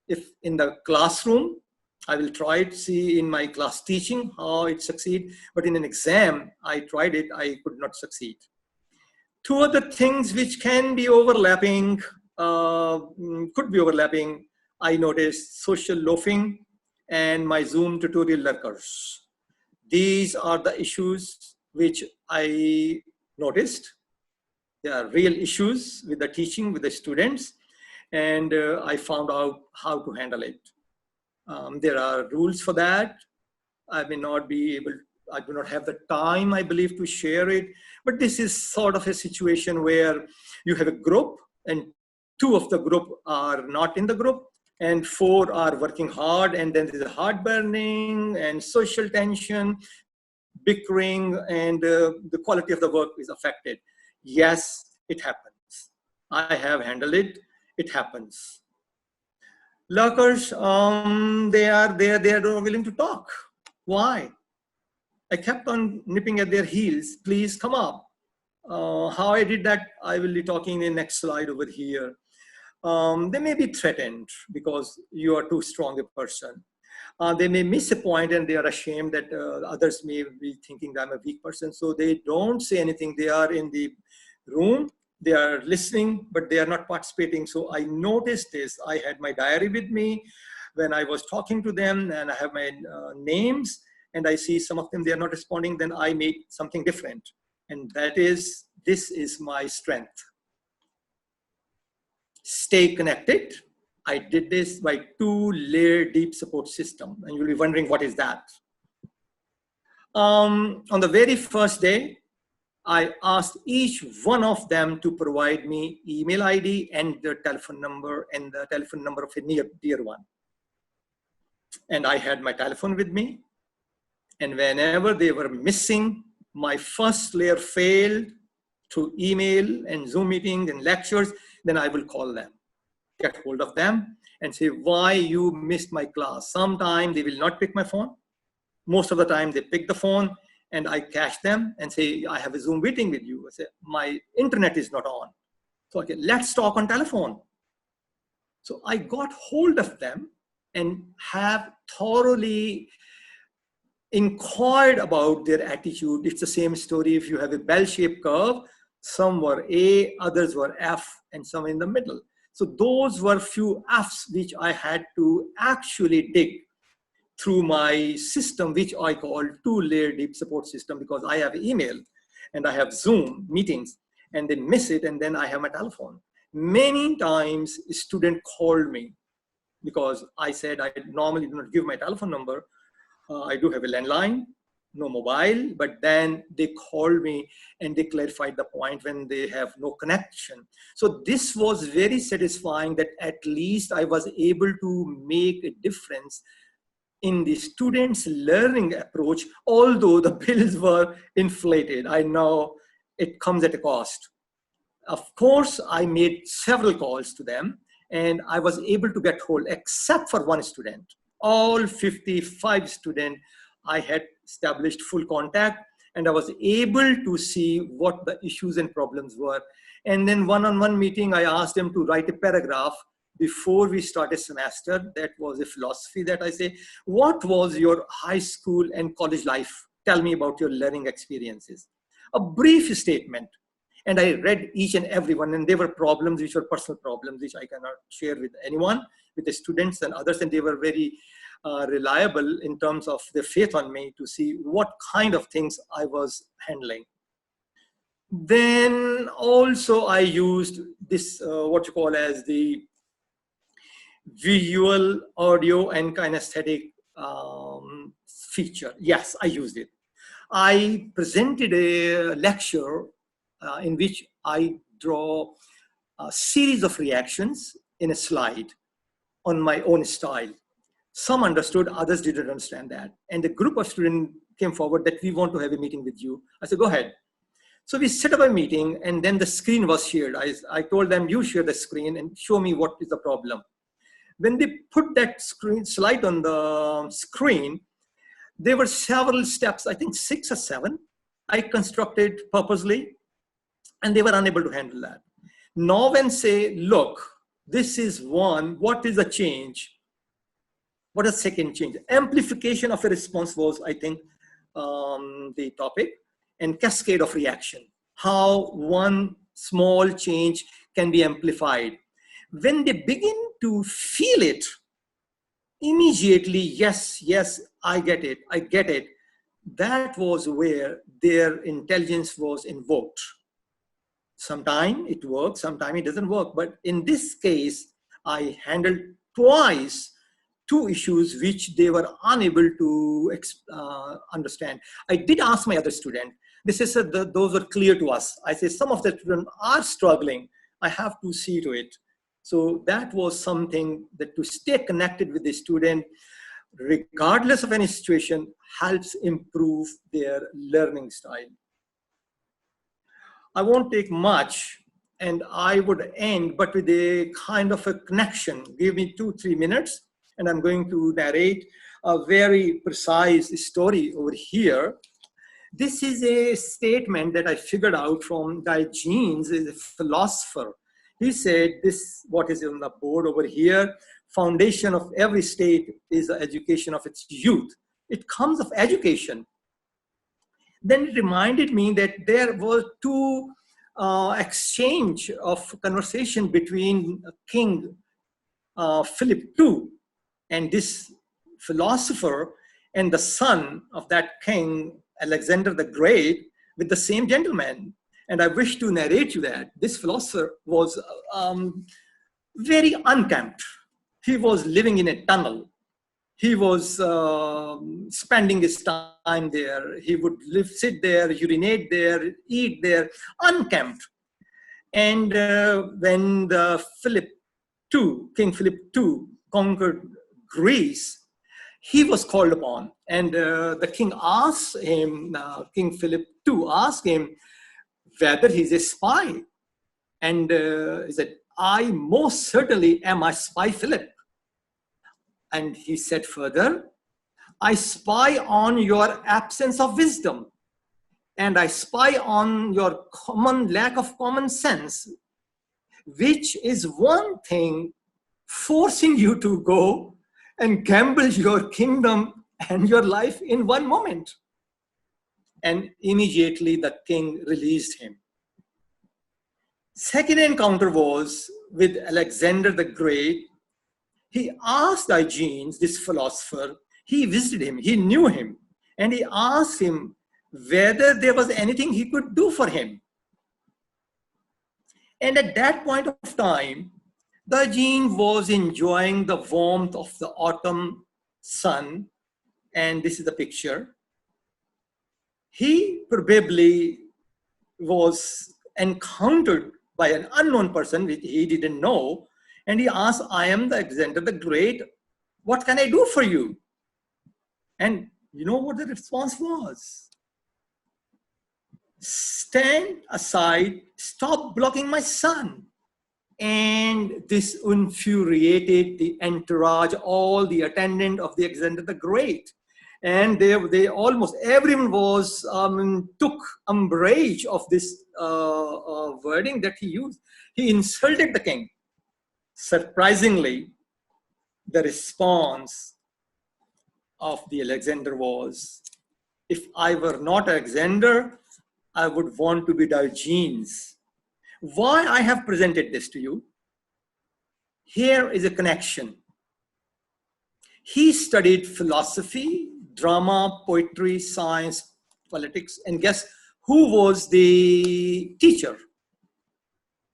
If in the classroom, I will try to see in my class teaching how it succeeds, but in an exam, I tried it, I could not succeed. Two other things which can be overlapping, could be overlapping, I noticed social loafing and my Zoom tutorial lurkers. These are the issues which I noticed. They are real issues with the teaching, with the students, and I found out how to handle it. There are rules for that. I may not be able, I do not have the time, I believe, to share it, but this is sort of a situation where you have a group and 2 of the group are not in the group and 4 are working hard, and then there's a heartburning and social tension, bickering, and the quality of the work is affected. Yes, it happens. I have handled it. It happens. Lurkers, they are not willing to talk. Why? I kept on nipping at their heels. Please come up. How I did that, I will be talking in the next slide over here. They may be threatened because you are too strong a person. They may miss a point and they are ashamed that others may be thinking that I'm a weak person. So they don't say anything. They are in the room. They are listening, but they are not participating. So I noticed this. I had my diary with me when I was talking to them, and I have my names, and I see some of them, they are not responding. Then I made something different. And this is my strength. Stay connected. I did this by 2-layer deep support system. And you'll be wondering, what is that? On the very first day, I asked each one of them to provide me email ID and their telephone number and the telephone number of a near dear one. And I had my telephone with me. And whenever they were missing, my first layer failed through email and Zoom meetings and lectures, then I will call them, get hold of them and say, why you missed my class? Sometimes they will not pick my phone. Most of the time they pick the phone, and I catch them and say, I have a Zoom meeting with you. I say, my internet is not on. So, okay, let's talk on telephone. So I got hold of them and have thoroughly inquired about their attitude. It's the same story. If you have a bell-shaped curve, some were A, others were F, and some in the middle. So those were few Fs which I had to actually dig through my system, which I call two-layer deep support system, because I have email and I have Zoom meetings, and they miss it, and then I have my telephone. Many times a student called me because I said I normally do not give my telephone number. I do have a landline, no mobile, but then they called me and they clarified the point when they have no connection. So this was very satisfying that at least I was able to make a difference in the students' learning approach, although the bills were inflated. I know it comes at a cost. Of course, I made several calls to them and I was able to get hold, except for one student. All 55 students, I had established full contact and I was able to see what the issues and problems were. And then one-on-one meeting, I asked them to write a paragraph before we start a semester. That was a philosophy that I say, what was your high school and college life? Tell me about your learning experiences. A brief statement. And I read each and every one, and there were problems which were personal problems, which I cannot share with anyone, with the students and others, and they were very reliable in terms of their faith on me to see what kind of things I was handling. Then also I used this, what you call as the visual, audio, and kinesthetic feature. Yes, I used it. I presented a lecture in which I draw a series of reactions in a slide on my own style. Some understood, others didn't understand that. And a group of students came forward that we want to have a meeting with you. I said, go ahead. So we set up a meeting and then the screen was shared. I told them, you share the screen and show me what is the problem. When they put that slide on the screen, there were several steps, I think 6 or 7, I constructed purposely, and they were unable to handle that. Now when say, look, this is one, what is the change? What is second change? Amplification of a response was, I think, the topic, and cascade of reaction. How one small change can be amplified. When they begin to feel it, immediately, yes, yes, I get it, I get it. That was where their intelligence was invoked. Sometimes it works, sometimes it doesn't work. But in this case, I handled twice 2 issues which they were unable to understand. I did ask my other student. They said, those were clear to us. I said, some of the students are struggling. I have to see to it. So that was something that to stay connected with the student, regardless of any situation, helps improve their learning style. I won't take much and I would end, but with a kind of a connection. Give me 2-3 minutes and I'm going to narrate a very precise story over here. This is a statement that I figured out from Diogenes, a philosopher. He said this, what is on the board over here, foundation of every state is the education of its youth. It comes of education. Then it reminded me that there were 2 exchange of conversation between King Philip II and this philosopher and the son of that king, Alexander the Great, with the same gentleman. And I wish to narrate you that this philosopher was very unkempt. He was living in a tunnel. He was spending his time there. He would sit there, urinate there, eat there, unkempt. And when King Philip II conquered Greece, he was called upon. And the king asked him, King Philip II asked him whether he's a spy. And he said, I most certainly am a spy, Philip. And he said further, I spy on your absence of wisdom. And I spy on your lack of common sense, which is one thing forcing you to go and gamble your kingdom and your life in one moment. And immediately the king released him. Second encounter was with Alexander the Great. He asked Diogenes, this philosopher, he visited him, he knew him, and he asked him whether there was anything he could do for him. And at that point of time, Diogenes was enjoying the warmth of the autumn sun, and this is the picture. He probably was encountered by an unknown person which he didn't know, and he asked, I am the Alexander the Great, what can I do for you? And you know what the response was? Stand aside, stop blocking my sun. And this infuriated the entourage, all the attendant of the Alexander the Great. And they almost everyone was took umbrage of this wording that he used. He insulted the king. Surprisingly, the response of the Alexander was, if I were not Alexander, I would want to be Diogenes. Why I have presented this to you? Here is a connection. He studied philosophy, drama, poetry, science, politics, and guess who was the teacher?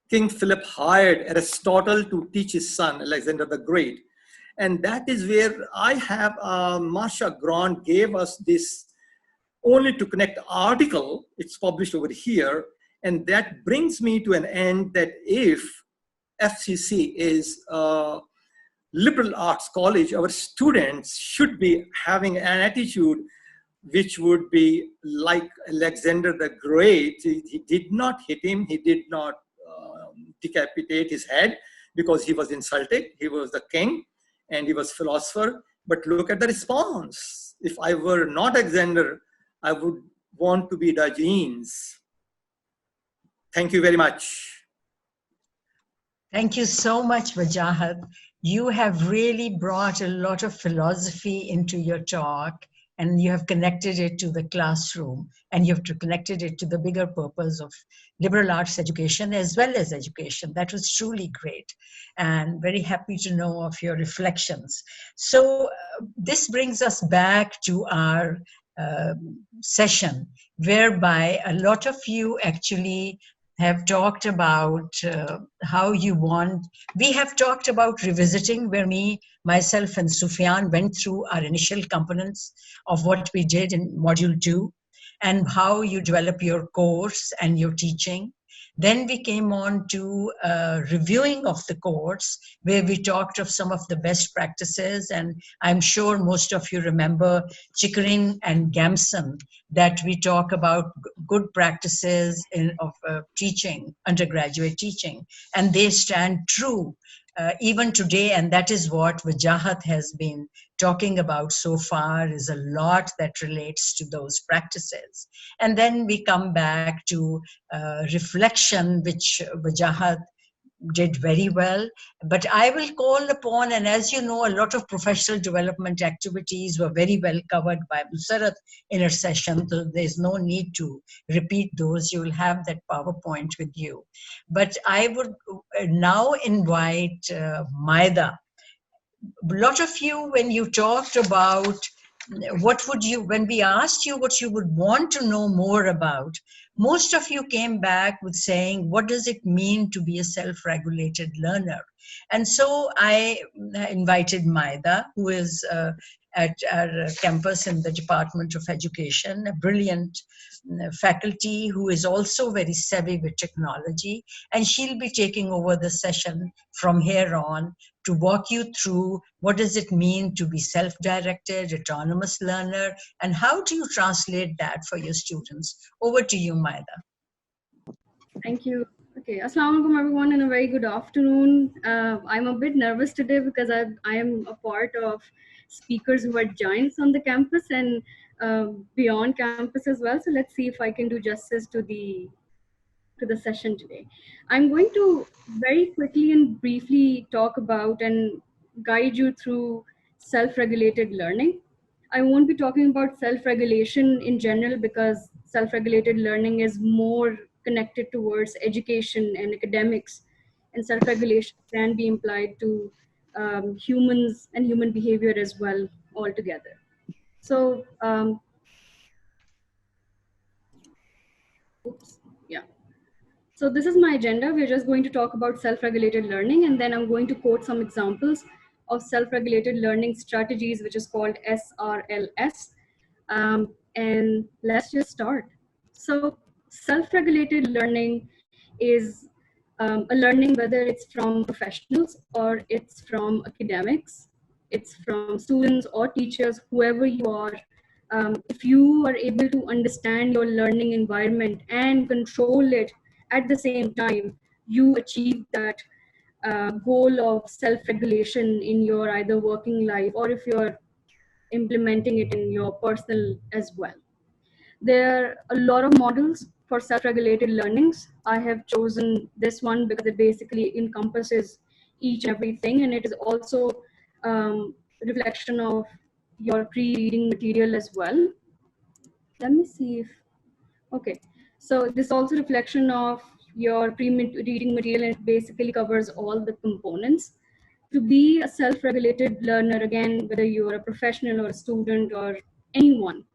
King Philip hired Aristotle to teach his son, Alexander the Great. And that is where I have, Marcia Grant gave us this only to connect article, it's published over here, and that brings me to an end that if FCC is a liberal arts college, our students should be having an attitude which would be like Alexander the Great. He did not hit him, he did not decapitate his head because he was insulted. He was the king and he was philosopher. But look at the response. If I were not Alexander, I would want to be Diogenes. Thank you very much. Thank you so much, Wajahat. You have really brought a lot of philosophy into your talk, and you have connected it to the classroom, and you have connected it to the bigger purpose of liberal arts education as well as education. That was truly great, and very happy to know of your reflections. So this brings us back to our session, whereby a lot of you actually have talked about how you want. We have talked about revisiting, where myself and Sufyan went through our initial components of what we did in module 2 and how you develop your course and your teaching. Then we came on to reviewing of the course, where we talked of some of the best practices. And I'm sure most of you remember Chickering and Gamson, that we talk about good practices of teaching, undergraduate teaching, and they stand true even today. And that is what Wajahat has been talking about so far, is a lot that relates to those practices. And then we come back to reflection, which Wajahat did very well. But I will call upon, and as you know, a lot of professional development activities were very well covered by Musarat in her session, so there's no need to repeat those. You will have that PowerPoint with you. But I would now invite Maida. A lot of you, when you talked about what would you, when we asked you what you would want to know more about, most of you came back with saying, what does it mean to be a self-regulated learner? And so I invited Maida, who is at our campus in the Department of Education, a brilliant faculty who is also very savvy with technology. And she'll be taking over the session from here on to walk you through what does it mean to be self-directed, autonomous learner, and how do you translate that for your students? Over to you, Maida. Thank you. Okay, Assalamu alaikum everyone, and a very good afternoon. I'm a bit nervous today because I am a part of speakers who are giants on the campus and beyond campus as well. So let's see if I can do justice to the session today. I'm going to very quickly and briefly talk about and guide you through self-regulated learning. I won't be talking about self-regulation in general because self-regulated learning is more connected towards education and academics, and self-regulation can be applied to humans and human behavior as well altogether. So, oops, yeah. So this is my agenda. We're just going to talk about self-regulated learning, and then I'm going to quote some examples of self-regulated learning strategies, which is called SRLS. And let's just start. So self-regulated learning is a learning, whether it's from professionals or it's from academics, it's from students or teachers, whoever you are. If you are able to understand your learning environment and control it at the same time, you achieve that goal of self-regulation in your either working life or if you're implementing it in your personal as well. There are a lot of models for self-regulated learnings. I have chosen this one because it basically encompasses each and everything, and it is also reflection of your pre-reading material as well. Let me see if, okay. So this also reflection of your pre-reading material, and it basically covers all the components. To be a self-regulated learner, again, whether you're a professional or a student or anyone,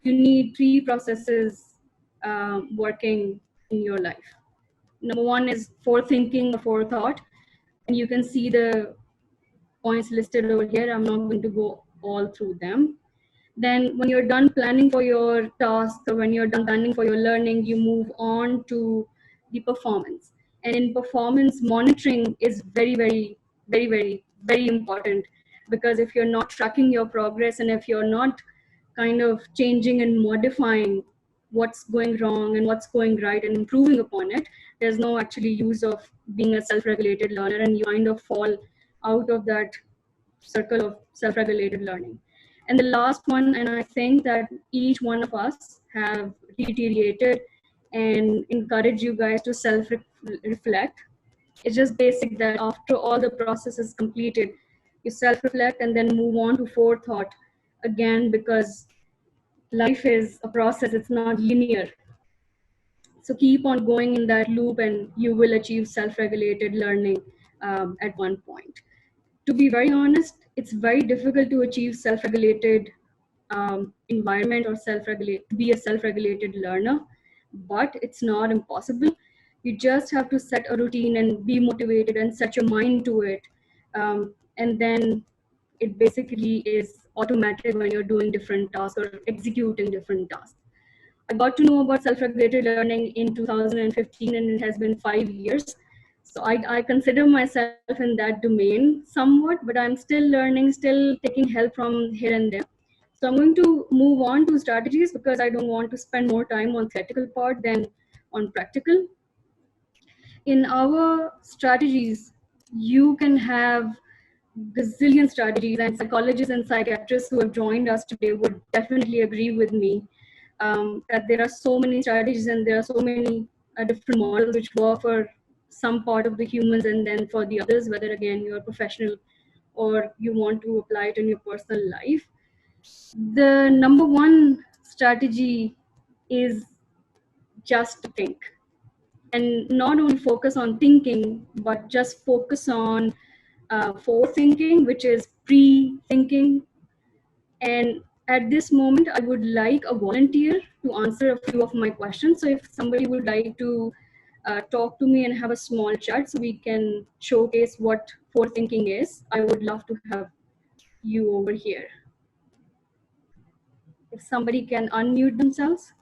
you need three processes working in your life. Number one is forethinking or forethought, and you can see the points listed over here. I'm not going to go all through them. Then when you're done planning for your task, or when you're done planning for your learning, you move on to the performance. And in performance, monitoring is very, very, very, very, very important, because if you're not tracking your progress and if you're not kind of changing and modifying what's going wrong and what's going right and improving upon it, there's no actually use of being a self-regulated learner, and you kind of fall out of that circle of self-regulated learning. And the last one, and I think that each one of us have reiterated and encourage you guys to self-reflect. It's just basic that after all the process is completed, you self-reflect and then move on to forethought again, because life is a process, it's not linear. So keep on going in that loop and you will achieve self-regulated learning at one point. To be very honest, it's very difficult to achieve self-regulated environment or be a self-regulated learner, but it's not impossible. You just have to set a routine and be motivated and set your mind to it. And then it basically is automatic when you're doing different tasks or executing different tasks. I got to know about self-regulated learning in 2015, and it has been 5 years. So I consider myself in that domain somewhat, but I'm still learning, still taking help from here and there. So I'm going to move on to strategies because I don't want to spend more time on theoretical part than on practical. In our strategies, you can have gazillion strategies, and psychologists and psychiatrists who have joined us today would definitely agree with me that there are so many strategies and there are so many different models which work for some part of the humans and then for the others, whether again you're a professional or you want to apply it in your personal life. The number one strategy is just to think, and not only focus on thinking, but just focus on forethinking, which is pre-thinking. And at this moment, I would like a volunteer to answer a few of my questions. So if somebody would like to talk to me and have a small chat so we can showcase what forethinking is, I would love to have you over here. If somebody can unmute themselves.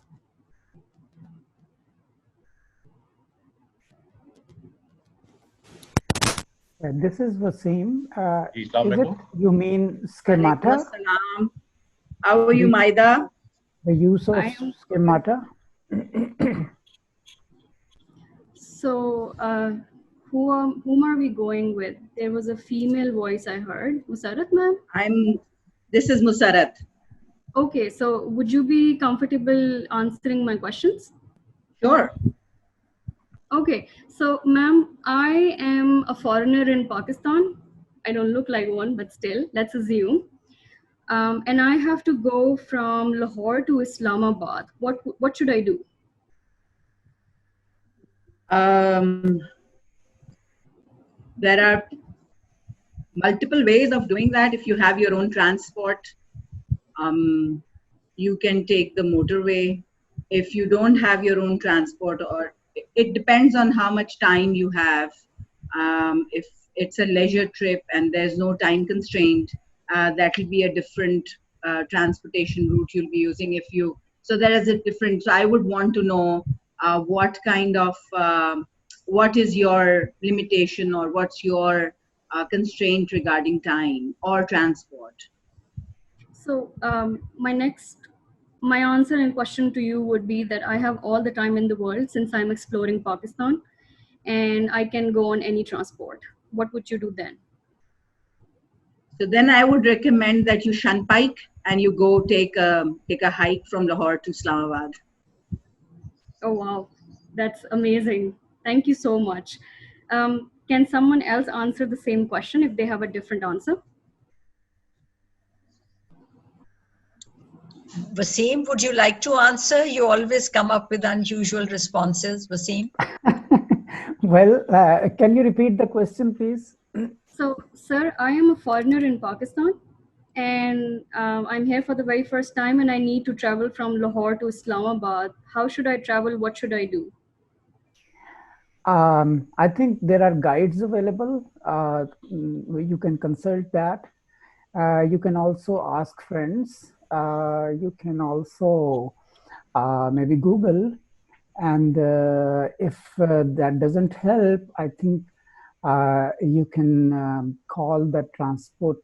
This is Wasim. Is it, you mean schemata? How are you, Maida? The use of schemata? So, whom are we going with? There was a female voice I heard. Musarat, ma'am? This is Musarat. Okay, so would you be comfortable answering my questions? Sure. Okay, so ma'am, I am a foreigner in Pakistan. I don't look like one, but still, let's assume. And I have to go from Lahore to Islamabad. What should I do? There are multiple ways of doing that. If you have your own transport, you can take the motorway. If you don't have your own transport, or it depends on how much time you have. If it's a leisure trip and there's no time constraint, that will be a different transportation route you'll be using. So there is a different. So I would want to know what kind of what is your limitation, or what's your constraint regarding time or transport. So my answer and question to you would be that I have all the time in the world since I'm exploring Pakistan, and I can go on any transport. What would you do then? So then I would recommend that you shun Pike and you go take a hike from Lahore to Islamabad. Oh, wow. That's amazing. Thank you so much. Can someone else answer the same question if they have a different answer? Wasim, would you like to answer? You always come up with unusual responses, Wasim. Well, can you repeat the question, please? So, sir, I am a foreigner in Pakistan, and I'm here for the very first time, and I need to travel from Lahore to Islamabad. How should I travel? What should I do? I think there are guides available. You can consult that. You can also ask friends. You can also maybe Google. And if that doesn't help, I think you can call the transport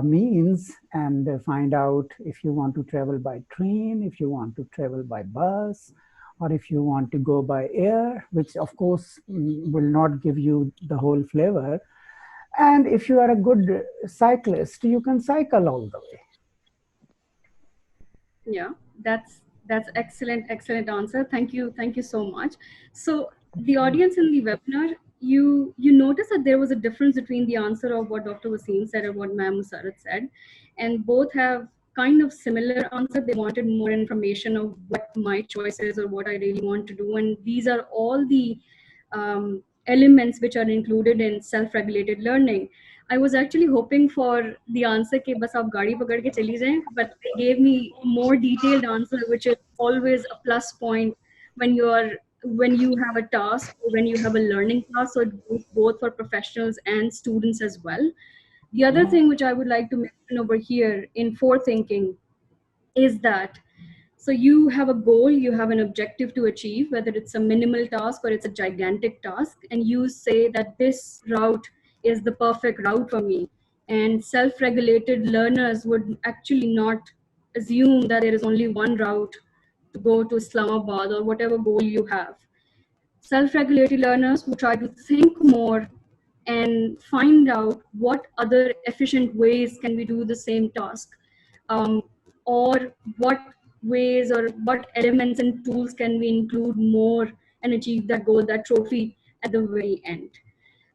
means and find out if you want to travel by train, if you want to travel by bus, or if you want to go by air, which of course will not give you the whole flavor. And if you are a good cyclist, you can cycle all the way. Yeah, that's excellent answer. Thank you so much. So the audience in the webinar, you notice that there was a difference between the answer of what Dr. Wasim said and what Ma'am Musarat said, and both have kind of similar answer. They wanted more information of what my choice is or what I really want to do, and these are all the elements which are included in self-regulated learning. I was actually hoping for the answer ke bas aap gaadi pakad ke chali jayein, but they gave me more detailed answer, which is always a plus point when you have a task or when you have a learning task. So it goes both for professionals and students as well. The other thing which I would like to mention over here in forethinking is that, so you have a goal, you have an objective to achieve, whether it's a minimal task or it's a gigantic task, and you say that this route is the perfect route for me. And self-regulated learners would actually not assume that there is only one route to go to Islamabad or whatever goal you have. Self-regulated learners who try to think more and find out what other efficient ways can we do the same task, or what ways or what elements and tools can we include more and achieve that goal, that trophy at the very end.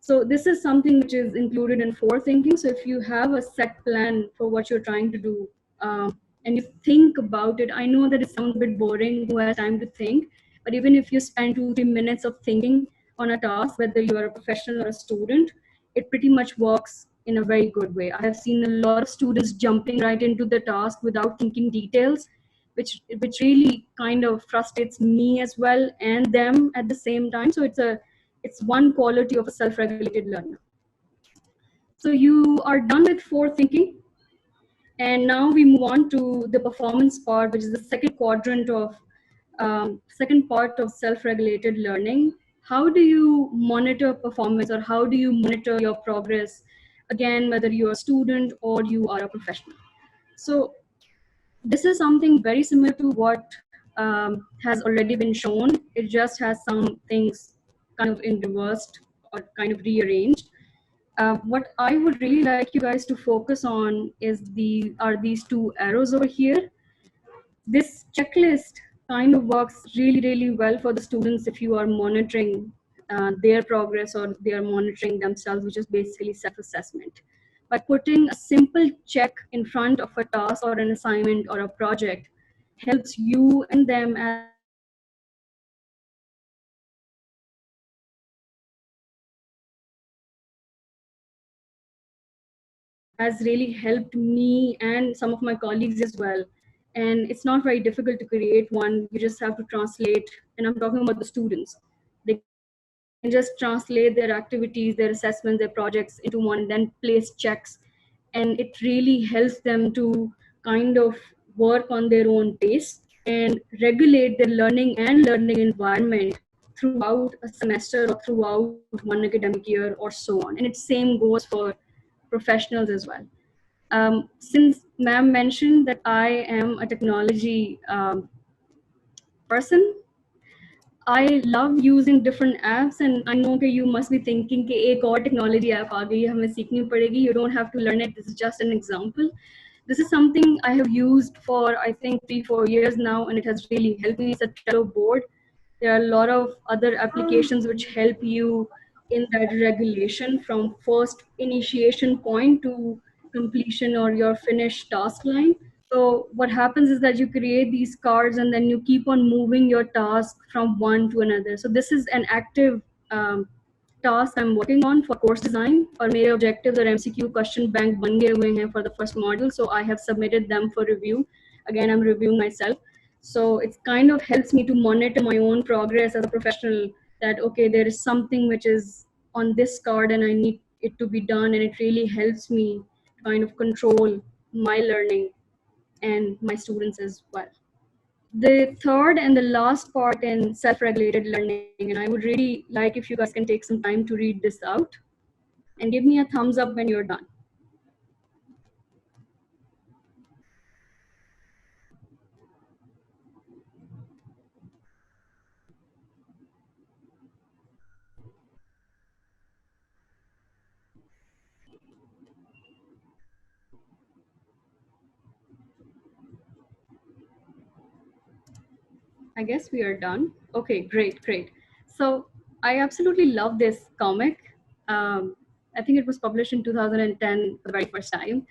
So this is something which is included in forethinking. So if you have a set plan for what you're trying to do, and you think about it, I know that it sounds a bit boring, who has time to think, but even if you spend 2-3 minutes of thinking on a task, whether you are a professional or a student, it pretty much works in a very good way. I have seen a lot of students jumping right into the task without thinking details, which really kind of frustrates me as well and them at the same time. So it's one quality of a self-regulated learner. So you are done with forethinking, and now we move on to the performance part, which is the second quadrant of second part of self-regulated learning. How do you monitor performance, or how do you monitor your progress? Again, whether you're a student or you are a professional. So this is something very similar to what has already been shown. It just has some things kind of in reversed or kind of rearranged. What I would really like you guys to focus on is these two arrows over here. This checklist kind of works really, really well for the students if you are monitoring their progress, or they are monitoring themselves, which is basically self-assessment. By putting a simple check in front of a task or an assignment or a project helps you and them has really helped me and some of my colleagues as well. And it's not very difficult to create one. You just have to translate, and I'm talking about the students. They can just translate their activities, their assessments, their projects into one, then place checks. And it really helps them to kind of work on their own pace and regulate their learning and learning environment throughout a semester or throughout one academic year or so on. And it same goes for professionals as well. Since ma'am mentioned that I am a technology person, I love using different apps, and I know that you must be thinking कि एक और technology app आ गई है, हमें सीखनी पड़ेगी. You don't have to learn it. This is just an example. This is something I have used for, I think, 3-4 years now, and it has really helped me. It's a Trello board. There are a lot of other applications which help you in that regulation from first initiation point to completion or your finished task line. So what happens is that you create these cards and then you keep on moving your task from one to another. So this is an active task I'm working on for course design. और मेरे objectives और MCQ question bank बन गए हुए हैं for the first module. So I have submitted them for review. Again, I'm reviewing myself. So it kind of helps me to monitor my own progress as a professional, that okay, there is something which is on this card and I need it to be done, and it really helps me kind of control my learning and my students as well. The third and the last part in self-regulated learning, and I would really like if you guys can take some time to read this out and give me a thumbs up when you're done. I guess we are done. Okay, great, great. So I absolutely love this comic. I think it was published in 2010 for the very first time.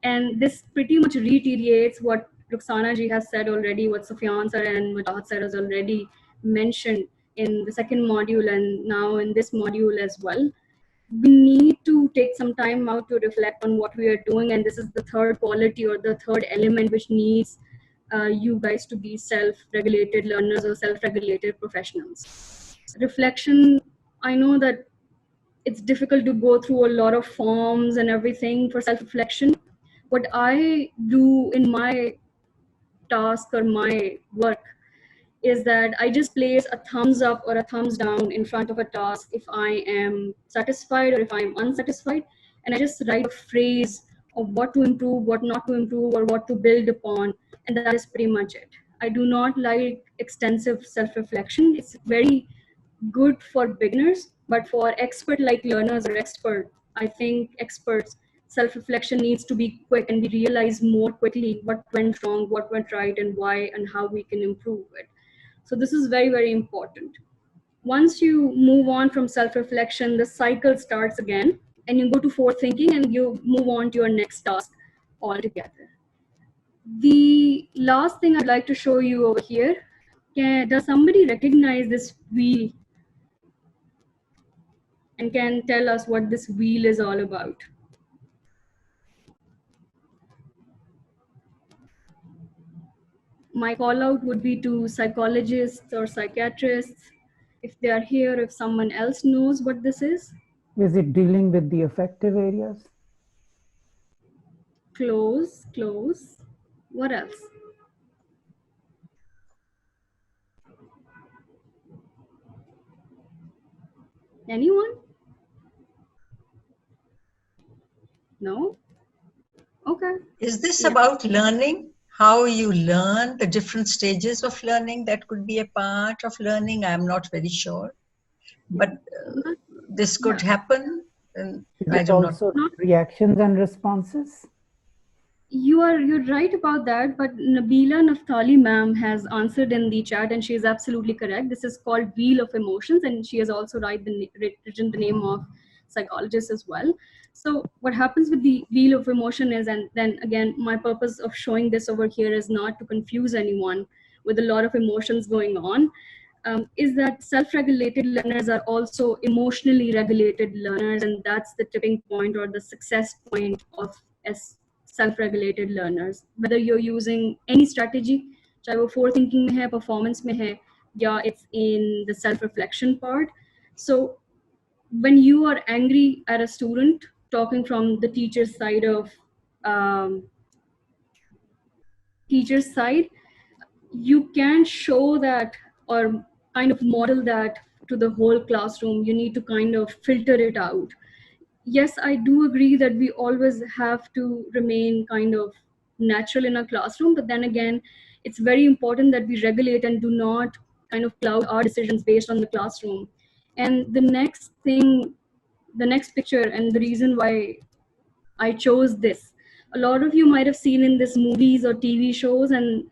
And this pretty much reiterates what Ruxana ji has said already, what Sufyan sir and Mujahid sir has already mentioned in the second module and now in this module as well. We need to take some time out to reflect on what we are doing, and this is the third quality or the third element which needs you guys to be self-regulated learners or self-regulated professionals. Reflection, I know that it's difficult to go through a lot of forms and everything for self-reflection. What I do in my task or my work is that I just place a thumbs up or a thumbs down in front of a task if I am satisfied or if I am unsatisfied, and I just write a phrase of what to improve, what not to improve, or what to build upon, and that is pretty much it. I do not like extensive self-reflection. It's very good for beginners, but for expert like learners or expert, I think experts, self-reflection needs to be quick and we realize more quickly what went wrong, what went right, and why, and how we can improve it. So this is very, very important. Once you move on from self-reflection, the cycle starts again, and you go to forward thinking and you move on to your next task altogether. The last thing I'd like to show you over here, does somebody recognize this wheel and can tell us what this wheel is all about? My call out would be to psychologists or psychiatrists, if they are here, if someone else knows what this is. Is it dealing with the affective areas? Close, close. What else? Anyone? No? Okay. Is this Yeah. about learning? How you learn, the different stages of learning that could be a part of learning? I'm not very sure. But this could happen. And Is I it do also not. reactions and responses? You're right about that, but Nabila Naftali ma'am has answered in the chat, and she is absolutely correct. This is called Wheel of Emotions, and she has also written the name of psychologist as well. So what happens with the Wheel of Emotion is, and then again, my purpose of showing this over here is not to confuse anyone with a lot of emotions going on, is that self-regulated learners are also emotionally regulated learners, and that's the tipping point or the success point of self-regulated learners. Whether you're using any strategy, चाहे वो forward-thinking में है, performance में है, या it's in the self-reflection part. So when you are angry at a student, talking from the teacher's side of teacher's side, you can show that or kind of model that to the whole classroom. You need to kind of filter it out. Yes, I do agree that we always have to remain kind of natural in our classroom, but then again, it's very important that we regulate and do not kind of cloud our decisions based on the classroom. And the next thing, the next picture, and the reason why I chose this, a lot of you might have seen in this movies or TV shows, and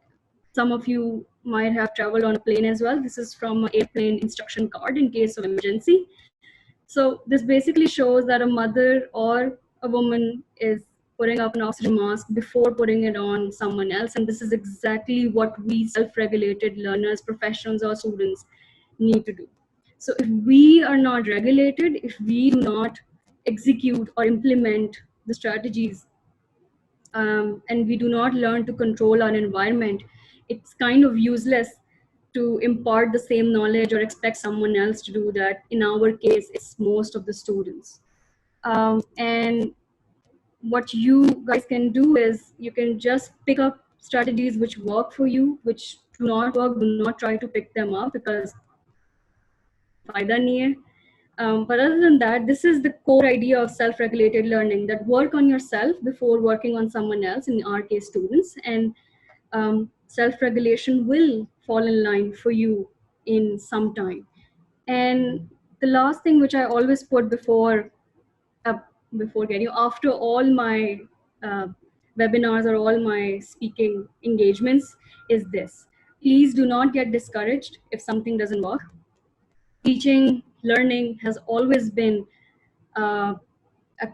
some of you might have traveled on a plane as well. This is from an airplane instruction card in case of emergency. So this basically shows that a mother or a woman is putting up an oxygen mask before putting it on someone else. And this is exactly what we self-regulated learners, professionals, or students need to do. So if we are not regulated, if we do not execute or implement the strategies, and we do not learn to control our environment, it's kind of useless to impart the same knowledge or expect someone else to do that. In our case, it's most of the students. And what you guys can do is you can just pick up strategies which work for you, which do not work, do not try to pick them up because फायदा नहीं है. But other than that, this is the core idea of self-regulated learning, that work on yourself before working on someone else, in our case, students, and self-regulation will fall in line for you in some time. And the last thing which I always put before getting, after all my webinars or all my speaking engagements, is this: please do not get discouraged if something doesn't work. Teaching, learning has always been a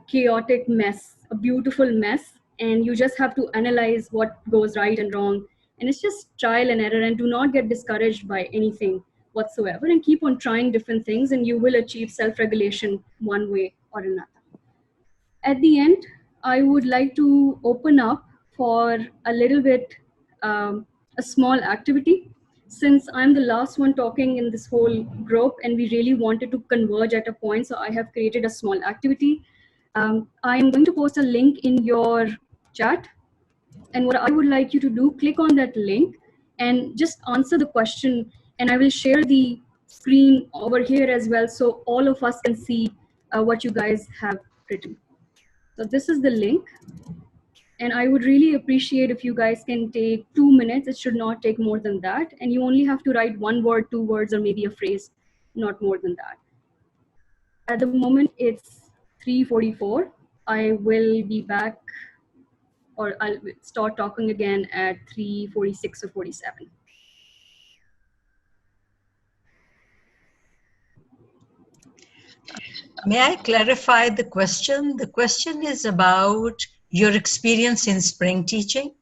chaotic mess, a beautiful mess, and you just have to analyze what goes right and wrong. And it's just trial and error, and do not get discouraged by anything whatsoever, and keep on trying different things, and you will achieve self-regulation one way or another. At the end, I would like to open up for a little bit, a small activity. Since I'm the last one talking in this whole group and we really wanted to converge at a point, so I have created a small activity. I'm going to post a link in your chat. And what I would like you to do, click on that link and just answer the question. And I will share the screen over here as well, so all of us can see what you guys have written. So this is the link. And I would really appreciate if you guys can take 2 minutes. It should not take more than that. And you only have to write 1 word, 2 words, or maybe a phrase, not more than that. At the moment, it's 3:44. I will be back, or I'll start talking again at 3:46 or 47. May I clarify the question? The question is about your experience in spring teaching.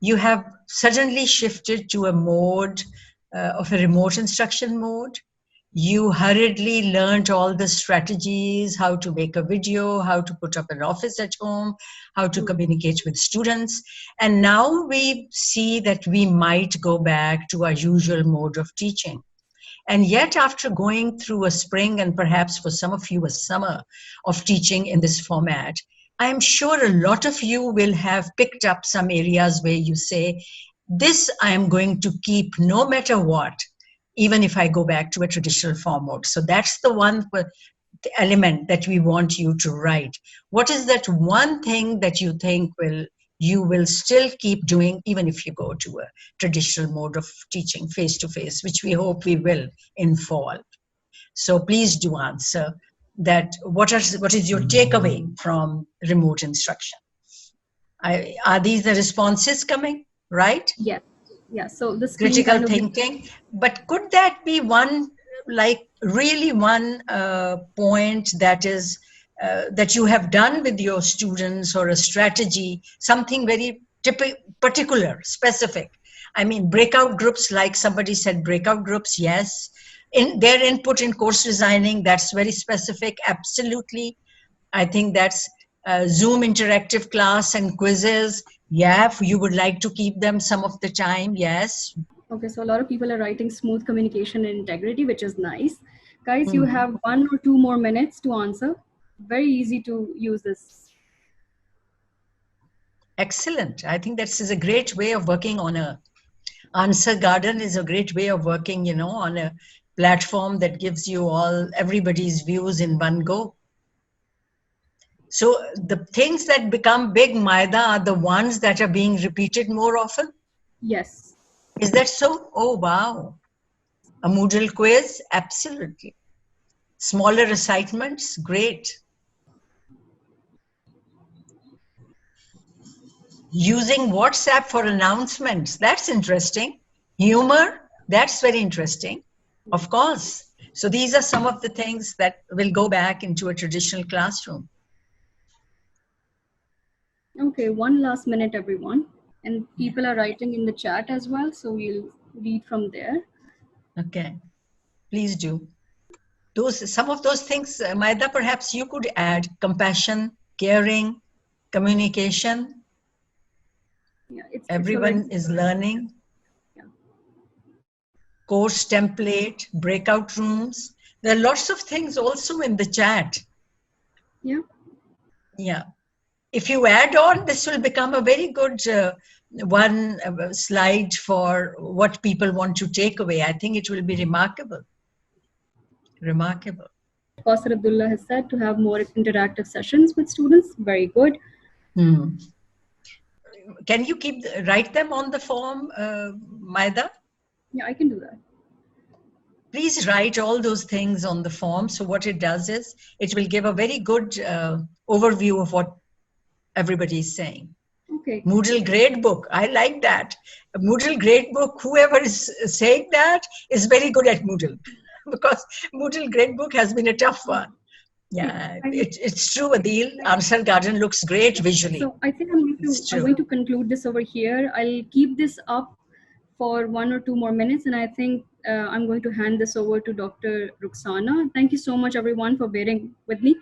You have suddenly shifted to a mode of a remote instruction mode. You hurriedly learned all the strategies, how to make a video, how to put up an office at home, how to communicate with students. And now we see that we might go back to our usual mode of teaching. And yet, after going through a spring and perhaps for some of you a summer of teaching in this format, I'm sure a lot of you will have picked up some areas where you say, this I am going to keep no matter what, even if I go back to a traditional form mode. So that's the one element that we want you to write. What is that one thing that you think you will still keep doing even if you go to a traditional mode of teaching face-to-face, which we hope we will in fall. So please do answer that. What is your takeaway from remote instruction? Are these the responses coming, right? Yes. Yeah. So the screen Critical kind of thinking. But could that be one, like really one point that is, that you have done with your students, or a strategy, something very particular, specific? I mean, breakout groups, like somebody said, breakout groups, yes. In their input in course designing, that's very specific, absolutely. I think that's Zoom interactive class and quizzes. Yeah, if you would like to keep them some of the time, yes. Okay, so a lot of people are writing smooth communication and integrity, which is nice. Guys, you Mhm. have 1 or 2 more minutes to answer. Very easy to use this. Excellent. I think this is a great way of working on a answer garden is a great way of working, you know, on a platform that gives you everybody's views in one go. So the things that become big, Maida, are the ones that are being repeated more often. Yes. Is that so? Oh, wow. A Moodle quiz? Absolutely. Smaller assignments? Great. Using WhatsApp for announcements? That's interesting. Humor? That's very interesting. Of course. So these are some of the things that will go back into a traditional classroom. Okay, 1 last minute, everyone. And people are writing in the chat as well, so we'll read from there. Okay. Please do. Some of those things, Maida, perhaps you could add: compassion, caring, communication. Yeah, it's Everyone is learning. Yeah. Course template, breakout rooms. There are lots of things also in the chat. Yeah. Yeah. If you add on, this will become a very good one slide for what people want to take away. I think it will be remarkable. Remarkable. Qasir Abdullah has said to have more interactive sessions with students. Very good. Can you write them on the form, Maida? Yeah, I can do that. Please write all those things on the form. So what it does is it will give a very good overview of what everybody is saying. Okay. Moodle Gradebook. I like that. A Moodle Gradebook, whoever is saying that is very good at Moodle, because Moodle Gradebook has been a tough one. Yeah, it's true, Adil. Answer Garden looks great visually. So I think I'm going to conclude this over here. I'll keep this up for 1 or 2 more minutes, and I think I'm going to hand this over to Dr. Ruxana. Thank you so much, everyone, for bearing with me.